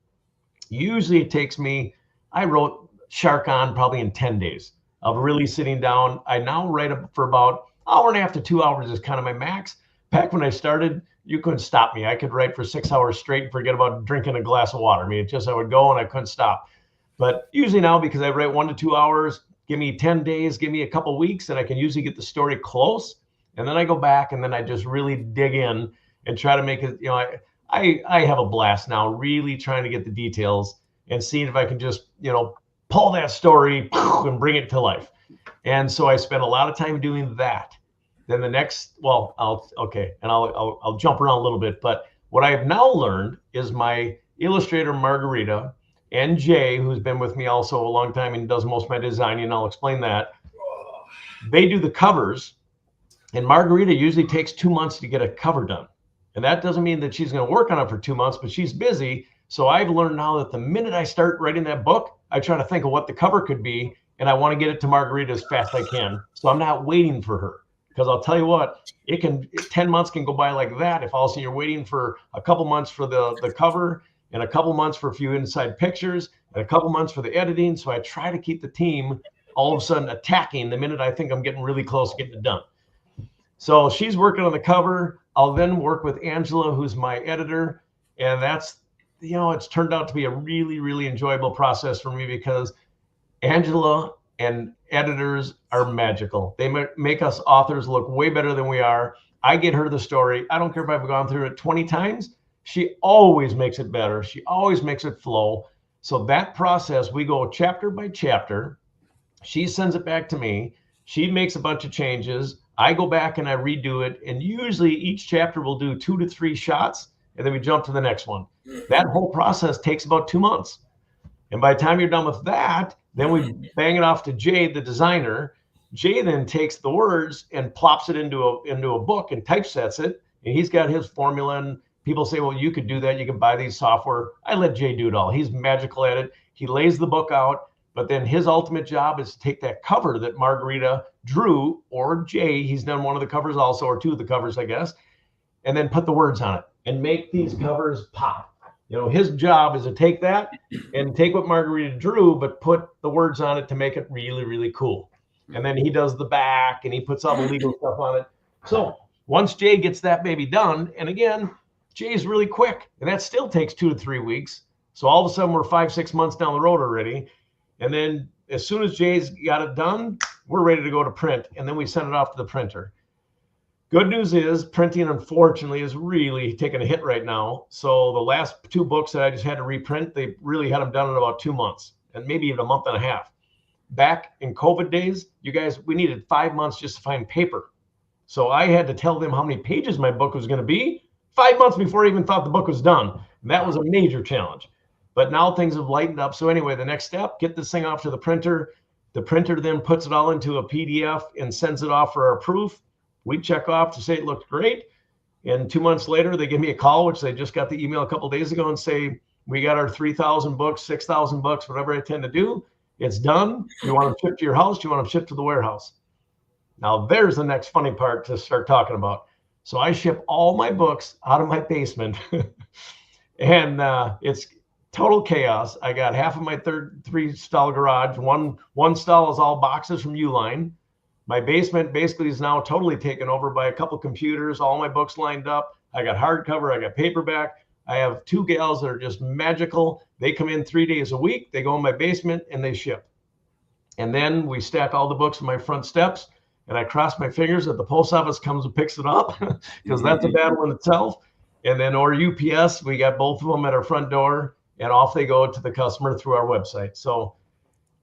Usually it takes me, I wrote Shark On probably in 10 days of really sitting down. I now write for about hour and a half to 2 hours is kind of my max. Back when I started, you couldn't stop me. I could write for 6 hours straight and forget about drinking a glass of water. I mean, I would go and I couldn't stop. But usually now, because I write 1 to 2 hours, give me 10 days, give me a couple weeks, and I can usually get the story close. And then I go back and then I just really dig in and try to make it, I have a blast now, really trying to get the details and seeing if I can just, pull that story and bring it to life. And so I spent a lot of time doing that. Then the next, I'll jump around a little bit, but what I have now learned is my illustrator, Margarita, and Jay, who's been with me also a long time and does most of my designing, and I'll explain that. They do the covers, and Margarita usually takes 2 months to get a cover done. And that doesn't mean that she's going to work on it for 2 months, but she's busy. So I've learned now that the minute I start writing that book, I try to think of what the cover could be, and I want to get it to Margarita as fast as I can. So I'm not waiting for her, because I'll tell you what, 10 months can go by like that if all of a sudden you're waiting for a couple months for the cover, and a couple months for a few inside pictures, and a couple months for the editing. So I try to keep the team all of a sudden attacking the minute I think I'm getting really close to getting it done. So she's working on the cover. I'll then work with Angela, who's my editor. And that's, it's turned out to be a really, really enjoyable process for me, because Angela and editors are magical. They make us authors look way better than we are. I get her the story. I don't care if I've gone through it 20 times. She always makes it better. She always makes it flow. So that process, we go chapter by chapter. She sends it back to me. She makes a bunch of changes. I go back and I redo it. And usually each chapter will do 2 to 3 shots, and then we jump to the next one. That whole process takes about 2 months. And by the time you're done with that, then we bang it off to Jay, the designer. Jay then takes the words and plops it into a book and typesets it. And he's got his formula. And people say, well, you could do that. You can buy these software. I let Jay do it all. He's magical at it. He lays the book out. But then his ultimate job is to take that cover that Margarita drew, or Jay, he's done one of the covers also, or 2 of the covers, I guess, and then put the words on it and make these covers pop. His job is to take that and take what Margarita drew, but put the words on it to make it really, really cool. And then he does the back and he puts all the legal stuff on it. So once Jay gets that baby done, and again, Jay's really quick, and that still takes 2 to 3 weeks. So all of a sudden we're 5-6 months down the road already. And then as soon as Jay's got it done, we're ready to go to print. And then we send it off to the printer. Good news is printing, unfortunately, is really taking a hit right now. So the last 2 books that I just had to reprint, they really had them done in about 2 months, and maybe even a month and a half. Back in COVID days, you guys, we needed 5 months just to find paper. So I had to tell them how many pages my book was going to be 5 months before I even thought the book was done. And that was a major challenge. But now things have lightened up. So anyway, the next step, get this thing off to the printer. The printer then puts it all into a PDF and sends it off for our proof. We check off to say it looked great. And 2 months later, they give me a call, which they just got the email a couple of days ago, and say, we got our 3,000 books, 6,000 books, whatever I tend to do. It's done. You want them shipped to your house? You want them shipped to the warehouse? Now, there's the next funny part to start talking about. So I ship all my books out of my basement, and it's total chaos. I got half of my 3-stall garage. One stall is all boxes from Uline. My basement basically is now totally taken over by a couple computers, all my books lined up. I got hardcover, I got paperback. I have 2 gals that are just magical. They come in 3 days a week. They go in my basement and they ship. And then we stack all the books on my front steps, and I cross my fingers that the post office comes and picks it up, because that's a battle in itself. And then, or UPS, we got both of them at our front door, and off they go to the customer through our website. So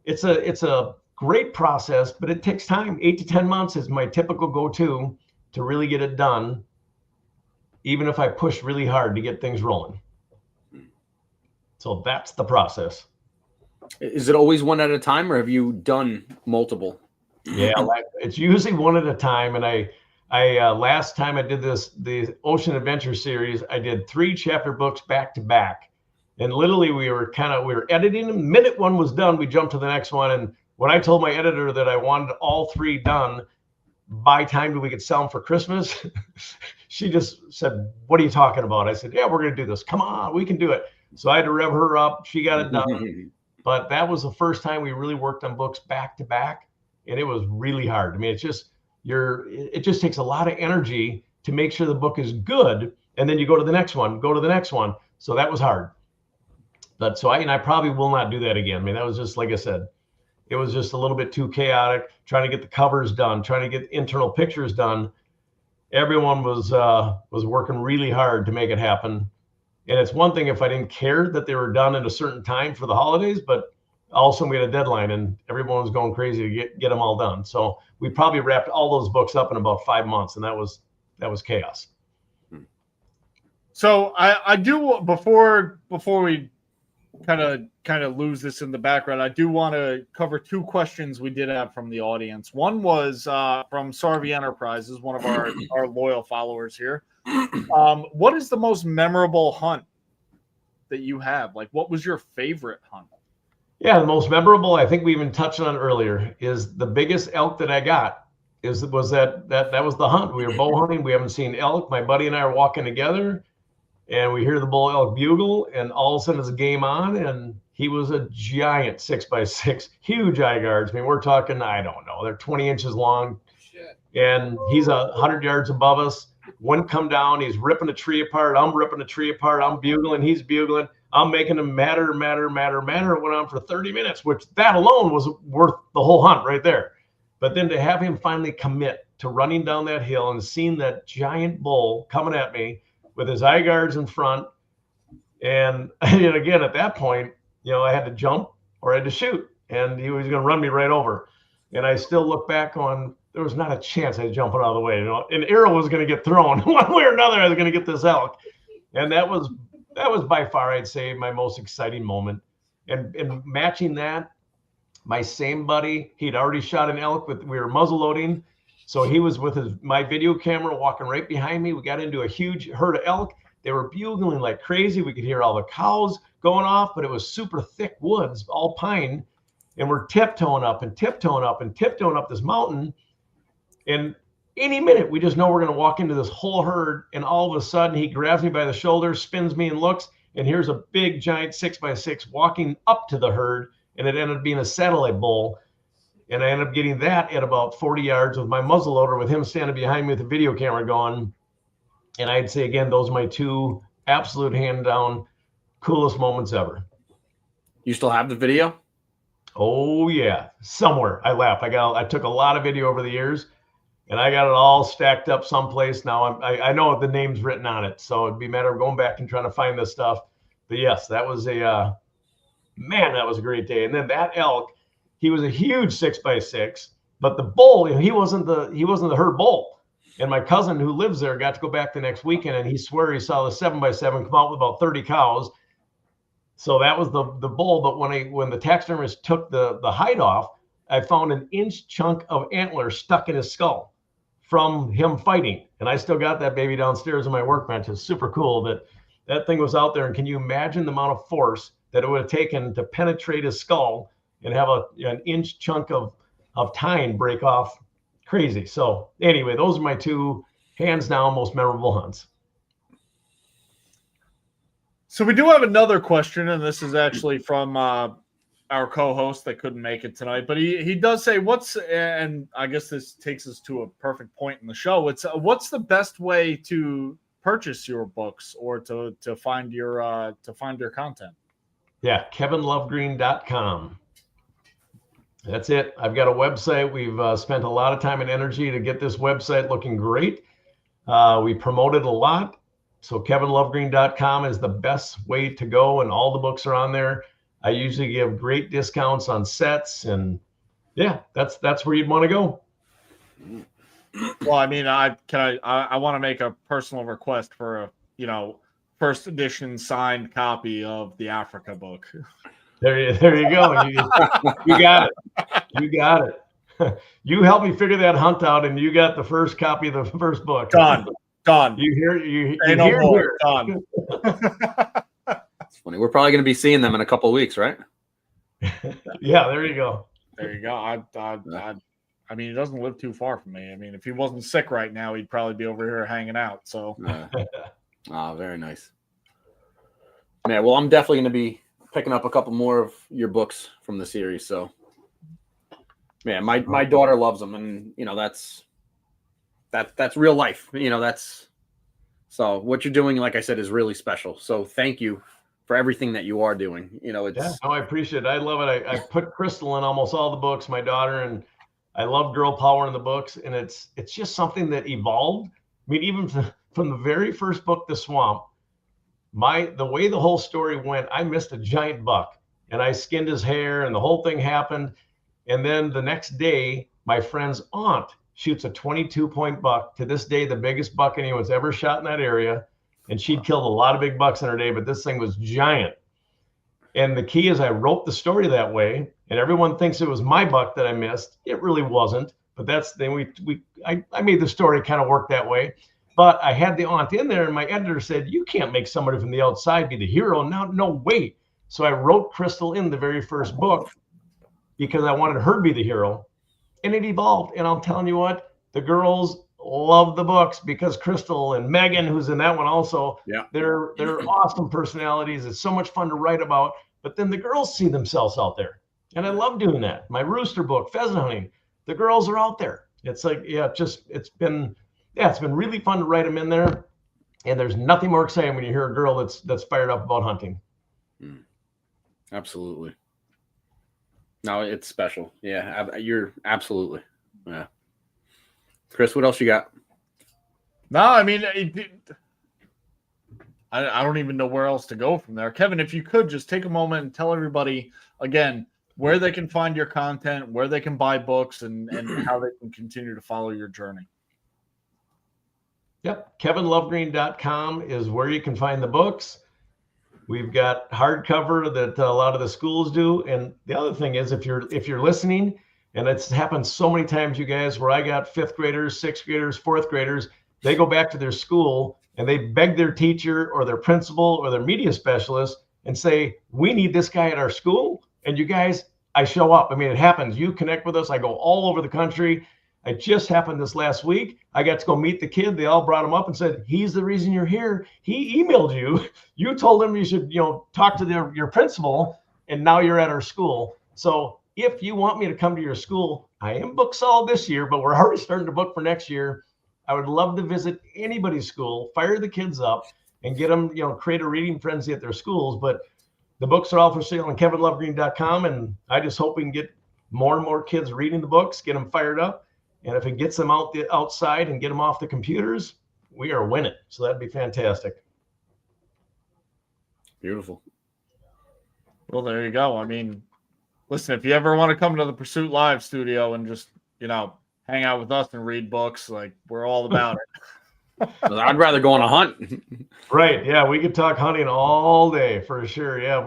it's a great process, but it takes time. 8 to 10 months is my typical go-to to really get it done, even if I push really hard to get things rolling. So that's the process. Is it always one at a time, or have you done multiple? Yeah, it's usually one at a time. And Last time I did the Ocean Adventure series, I did 3 chapter books back to back. And literally we were editing them. Minute one was done, we jumped to the next one. And when I told my editor that I wanted all 3 done by time that we could sell them for Christmas, she just said, "What are you talking about?" I said, "Yeah, we're going to do this. Come on, we can do it." So I had to rev her up. She got it done. But that was the first time we really worked on books back to back. And it was really hard. I mean, it just takes a lot of energy to make sure the book is good. And then you go to the next one, So that was hard. But I probably will not do that again. I mean, that was just, like I said, it was just a little bit too chaotic, trying to get the covers done, trying to get internal pictures done. Everyone was working really hard to make it happen. And it's one thing if I didn't care that they were done at a certain time for the holidays, but also we had a deadline and everyone was going crazy to get them all done. So we probably wrapped all those books up in about 5 months, and that was chaos. So I do, before we kind of lose this in the background, I do want to cover 2 questions we did have from the audience. One was from Sarvi Enterprises, one of our loyal followers here. What is the most memorable hunt that you have? Like, what was your favorite hunt? Yeah, the most memorable, I think we even touched on earlier, is the biggest elk that I got. Was that was the hunt. We were bow hunting. We haven't seen elk. My buddy and I are walking together, and we hear the bull elk bugle, and all of a sudden it's a game on, and he was a giant 6x6, huge eye guards. I mean, we're talking, I don't know, they're 20 inches long. Shit. And he's 100 yards above us. One come down, he's ripping a tree apart. I'm ripping a tree apart. I'm bugling, he's bugling. I'm making him matter. It went on for 30 minutes, which that alone was worth the whole hunt right there. But then to have him finally commit to running down that hill and seeing that giant bull coming at me with his eye guards in front. And again, at that point, I had to jump or I had to shoot, and he was going to run me right over. And I still look back on, there was not a chance I'd jump out of the way. An arrow was going to get thrown one way or another. I was going to get this elk. And that was by far, I'd say, my most exciting moment. And matching that, my same buddy, he'd already shot an elk we were muzzle loading. So he was with my video camera walking right behind me. We got into a huge herd of elk. They were bugling like crazy. We could hear all the cows going off, but it was super thick woods, all pine. And we're tiptoeing up this mountain. And any minute, we just know we're going to walk into this whole herd. And all of a sudden, he grabs me by the shoulder, spins me and looks. And here's a big, giant 6x6 walking up to the herd. And it ended up being a satellite bull. And I ended up getting that at about 40 yards with my muzzleloader, with him standing behind me with the video camera going. And I'd say, again, those are my 2 absolute hand-down coolest moments ever. You still have the video? Oh, yeah. Somewhere. I laugh. I took a lot of video over the years, and I got it all stacked up someplace. Now I know the name's written on it, so it'd be a matter of going back and trying to find this stuff. But yes, that was that was a great day. And then that elk, he was a huge 6x6, but the bull, he wasn't the herd bull. And my cousin who lives there got to go back the next weekend, and he swore he saw the 7x7 come out with about 30 cows. So that was the bull. But when the taxidermist took the hide off, I found an inch chunk of antler stuck in his skull from him fighting. And I still got that baby downstairs in my workbench. It's super cool that thing was out there. And can you imagine the amount of force that it would have taken to penetrate his skull and have an inch chunk of tine break off? Crazy. So anyway, those are my 2 hands down most memorable hunts. So we do have another question, and this is actually from our co-host that couldn't make it tonight, but he does say, and I guess this takes us to a perfect point in the show. It's what's the best way to purchase your books or to find your content? Yeah, kevinlovegreen.com. That's it. I've got a website. We've spent a lot of time and energy to get this website looking great. We promote it a lot. So kevinlovegreen.com is the best way to go, and all the books are on there. I usually give great discounts on sets, and yeah, that's where you'd want to go. Well, I mean, I want to make a personal request for a first edition signed copy of the Africa book. There you go. You got it. You got it. You helped me figure that hunt out, and you got the first copy of the first book. Done. You hear Ain't no more. Done. It's funny. We're probably going to be seeing them in a couple of weeks, right? Yeah, there you go. There you go. I mean, he doesn't live too far from me. I mean, if he wasn't sick right now, he'd probably be over here hanging out. So, very nice. Yeah, well, I'm definitely going to be picking up a couple more of your books from the series. So, yeah, my daughter loves them, and that's real life. So what you're doing, like I said, is really special. So thank you for everything that you are doing. I appreciate it. I love it. I put Crystal in almost all the books, my daughter, and I love girl power in the books. And it's just something that evolved. I mean, even from the very first book, The Swamp, the way the whole story went, I missed a giant buck and I skinned his hair and the whole thing happened. And then the next day, my friend's aunt shoots a 22-point buck. To this day, the biggest buck anyone's ever shot in that area. And she'd killed a lot of big bucks in her day, but this thing was giant. And the key is I wrote the story that way, and everyone thinks it was my buck that I missed. It really wasn't, but I made the story kind of work that way. But I had the aunt in there, and my editor said, you can't make somebody from the outside be the hero. No way. So I wrote Crystal in the very first book because I wanted her to be the hero, and it evolved. And I'm telling you what, the girls love the books because Crystal and Megan, who's in that one also, they're awesome personalities. It's so much fun to write about, but then the girls see themselves out there. And I love doing that. My rooster book, pheasant hunting, the girls are out there. It's like, it's been really fun to write them in there. And there's nothing more exciting when you hear a girl that's fired up about hunting. Absolutely. No, it's special. Yeah, you're absolutely. Yeah. Chris, what else you got? No, I mean, I don't even know where else to go from there. Kevin, if you could just take a moment and tell everybody again where they can find your content, where they can buy books, and how they can continue to follow your journey. Yep. KevinLovegreen.com is where you can find the books. We've got hardcover that a lot of the schools do. And the other thing is, if you're listening, and it's happened so many times, you guys, where I got 5th graders, 6th graders, 4th graders, they go back to their school and they beg their teacher or their principal or their media specialist and say, we need this guy at our school. And you guys, I show up. I mean, it happens. You connect with us. I go all over the country. It just happened this last week. I got to go meet the kid. They all brought him up and said, he's the reason you're here. He emailed you. You told him you should, talk to your principal, and now you're at our school. So if you want me to come to your school, I am booked solid this year, but we're already starting to book for next year. I would love to visit anybody's school, fire the kids up, and get them, create a reading frenzy at their schools. But the books are all for sale on KevinLovegreen.com, and I just hope we can get more and more kids reading the books, get them fired up. And if it gets them outside and get them off the computers, we are winning. So that'd be fantastic. Beautiful. Well, there you go. I mean, listen, if you ever want to come to the Pursuit Live studio and just, hang out with us and read books, like, we're all about it. I'd rather go on a hunt. Right. Yeah. We could talk hunting all day for sure. Yeah.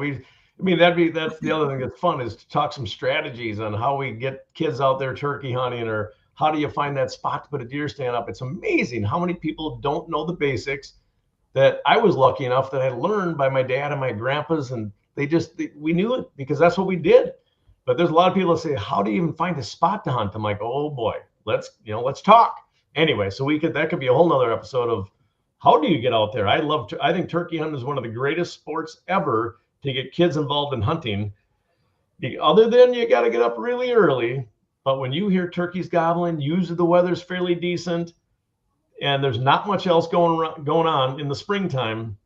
That's the other thing that's fun is to talk some strategies on how we get kids out there turkey hunting, or how do you find that spot to put a deer stand up? It's amazing how many people don't know the basics that I was lucky enough that I learned by my dad and my grandpas, and we knew it because that's what we did. But there's a lot of people that say, how do you even find a spot to hunt? I'm like, oh boy, let's talk. Anyway, so that could be a whole nother episode of how do you get out there? I think turkey hunting is one of the greatest sports ever to get kids involved in hunting. Other than you got to get up really early. But when you hear turkeys gobbling, usually the weather's fairly decent, and there's not much else going on in the springtime,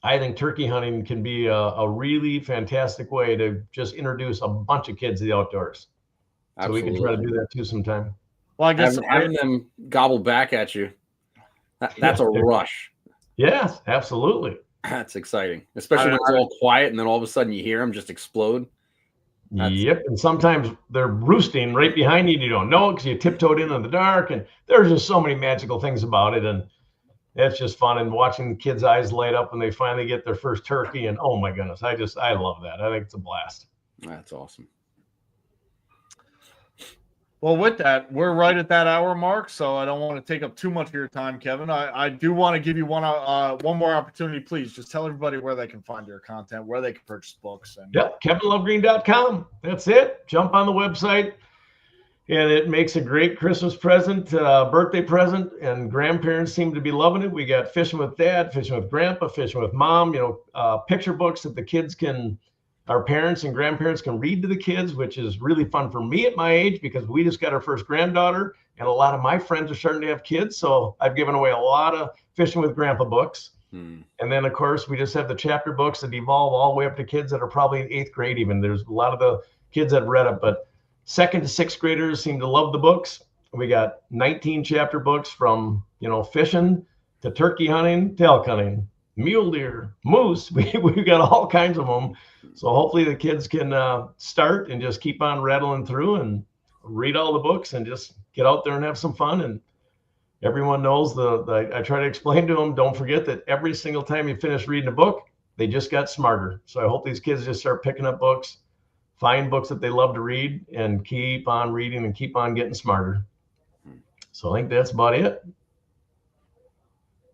I think turkey hunting can be a really fantastic way to just introduce a bunch of kids to the outdoors. Absolutely. So we can try to do that too sometime. Well, I guess having them gobble back at you, that's a rush. Yes, absolutely. That's exciting, especially when it's all quiet and then all of a sudden you hear them just explode. Yep. And sometimes they're roosting right behind you and you don't know it because you tiptoed in the dark, and there's just so many magical things about it. And it's just fun, and watching kids' eyes light up when they finally get their first turkey. And oh my goodness, I love that. I think it's a blast. That's awesome. Well, with that, we're right at that hour mark, so I don't want to take up too much of your time, Kevin. I do want to give you one more opportunity. Please just tell everybody where they can find your content, where they can purchase books. And Yep, kevinlovegreen.com. That's it. Jump on the website, and it makes a great Christmas present, birthday present, and grandparents seem to be loving it. We got fishing with dad, fishing with grandpa, fishing with mom, picture books that the kids our parents and grandparents can read to the kids, which is really fun for me at my age because we just got our first granddaughter and a lot of my friends are starting to have kids. So I've given away a lot of fishing with grandpa books. And then of course we just have the chapter books that evolve all the way up to kids that are probably in 8th grade. Even there's a lot of the kids that read it, but 2nd to 6th graders seem to love the books. We got 19 chapter books from, fishing to turkey hunting, to elk hunting, mule deer, moose. We've got all kinds of them. So hopefully the kids can start and just keep on rattling through and read all the books and just get out there and have some fun. And everyone knows I try to explain to them, don't forget that every single time you finish reading a book, they just got smarter. So I hope these kids just start picking up books, find books that they love to read, and keep on reading and keep on getting smarter. So I think that's about it.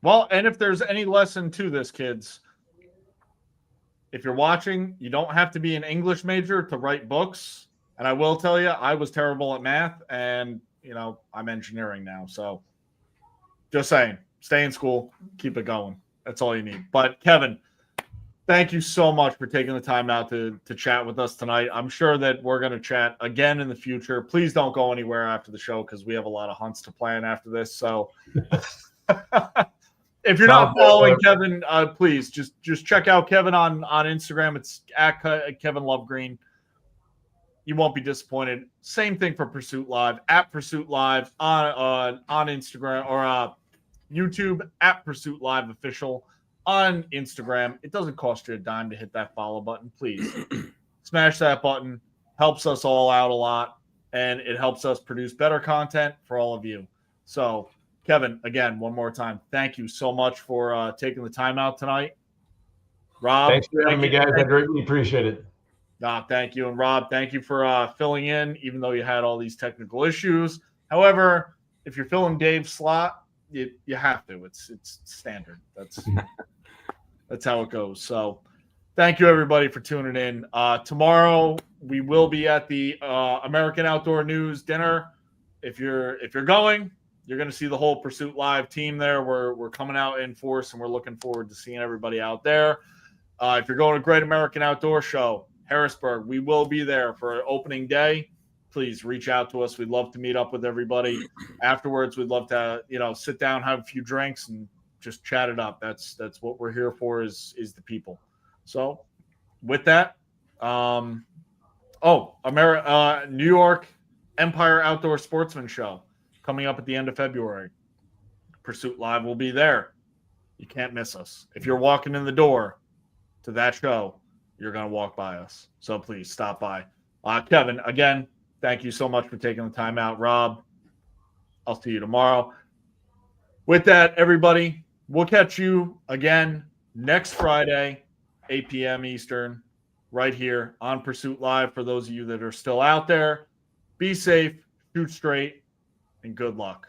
Well, and if there's any lesson to this, kids, if you're watching, you don't have to be an English major to write books. And I will tell you, I was terrible at math, and I'm engineering now. So just saying, stay in school, keep it going. That's all you need. But Kevin, thank you so much for taking the time out to chat with us tonight. I'm sure that we're going to chat again in the future. Please don't go anywhere after the show because we have a lot of hunts to plan after this. So if you're not following Kevin, please just check out Kevin on Instagram. It's at Kevin Lovegreen. You won't be disappointed. Same thing for Pursuit Live, at Pursuit Live on Instagram or YouTube, at Pursuit Live Official on Instagram. It doesn't cost you a dime to hit that follow button. Please smash that button. Helps us all out a lot, and it helps us produce better content for all of you. So Kevin, again, one more time, thank you so much for taking the time out tonight. Rob, thanks for having me, guys. I greatly appreciate it. Thank you. And Rob, thank you for filling in, even though you had all these technical issues. However, if you're filling Dave's slot, you have to. It's standard. That's how it goes. So thank you, everybody, for tuning in. Tomorrow, we will be at the American Outdoor News dinner. If you're going, you're going to see the whole Pursuit Live team there. We're coming out in force, and we're looking forward to seeing everybody out there. If you're going to Great American Outdoor Show, Harrisburg, we will be there for opening day. Please reach out to us. We'd love to meet up with everybody. Afterwards, we'd love to, sit down, have a few drinks, and just chat it up. That's what we're here for is the people. So with that, New York Empire Outdoor Sportsman Show coming up at the end of February. Pursuit Live will be there. You can't miss us. If you're walking in the door to that show, you're going to walk by us. So please stop by. Kevin, again, thank you so much for taking the time out. Rob, I'll see you tomorrow. With that, everybody, we'll catch you again next Friday, 8 p.m. Eastern, right here on Pursuit Live. For those of you that are still out there, be safe, shoot straight, and good luck.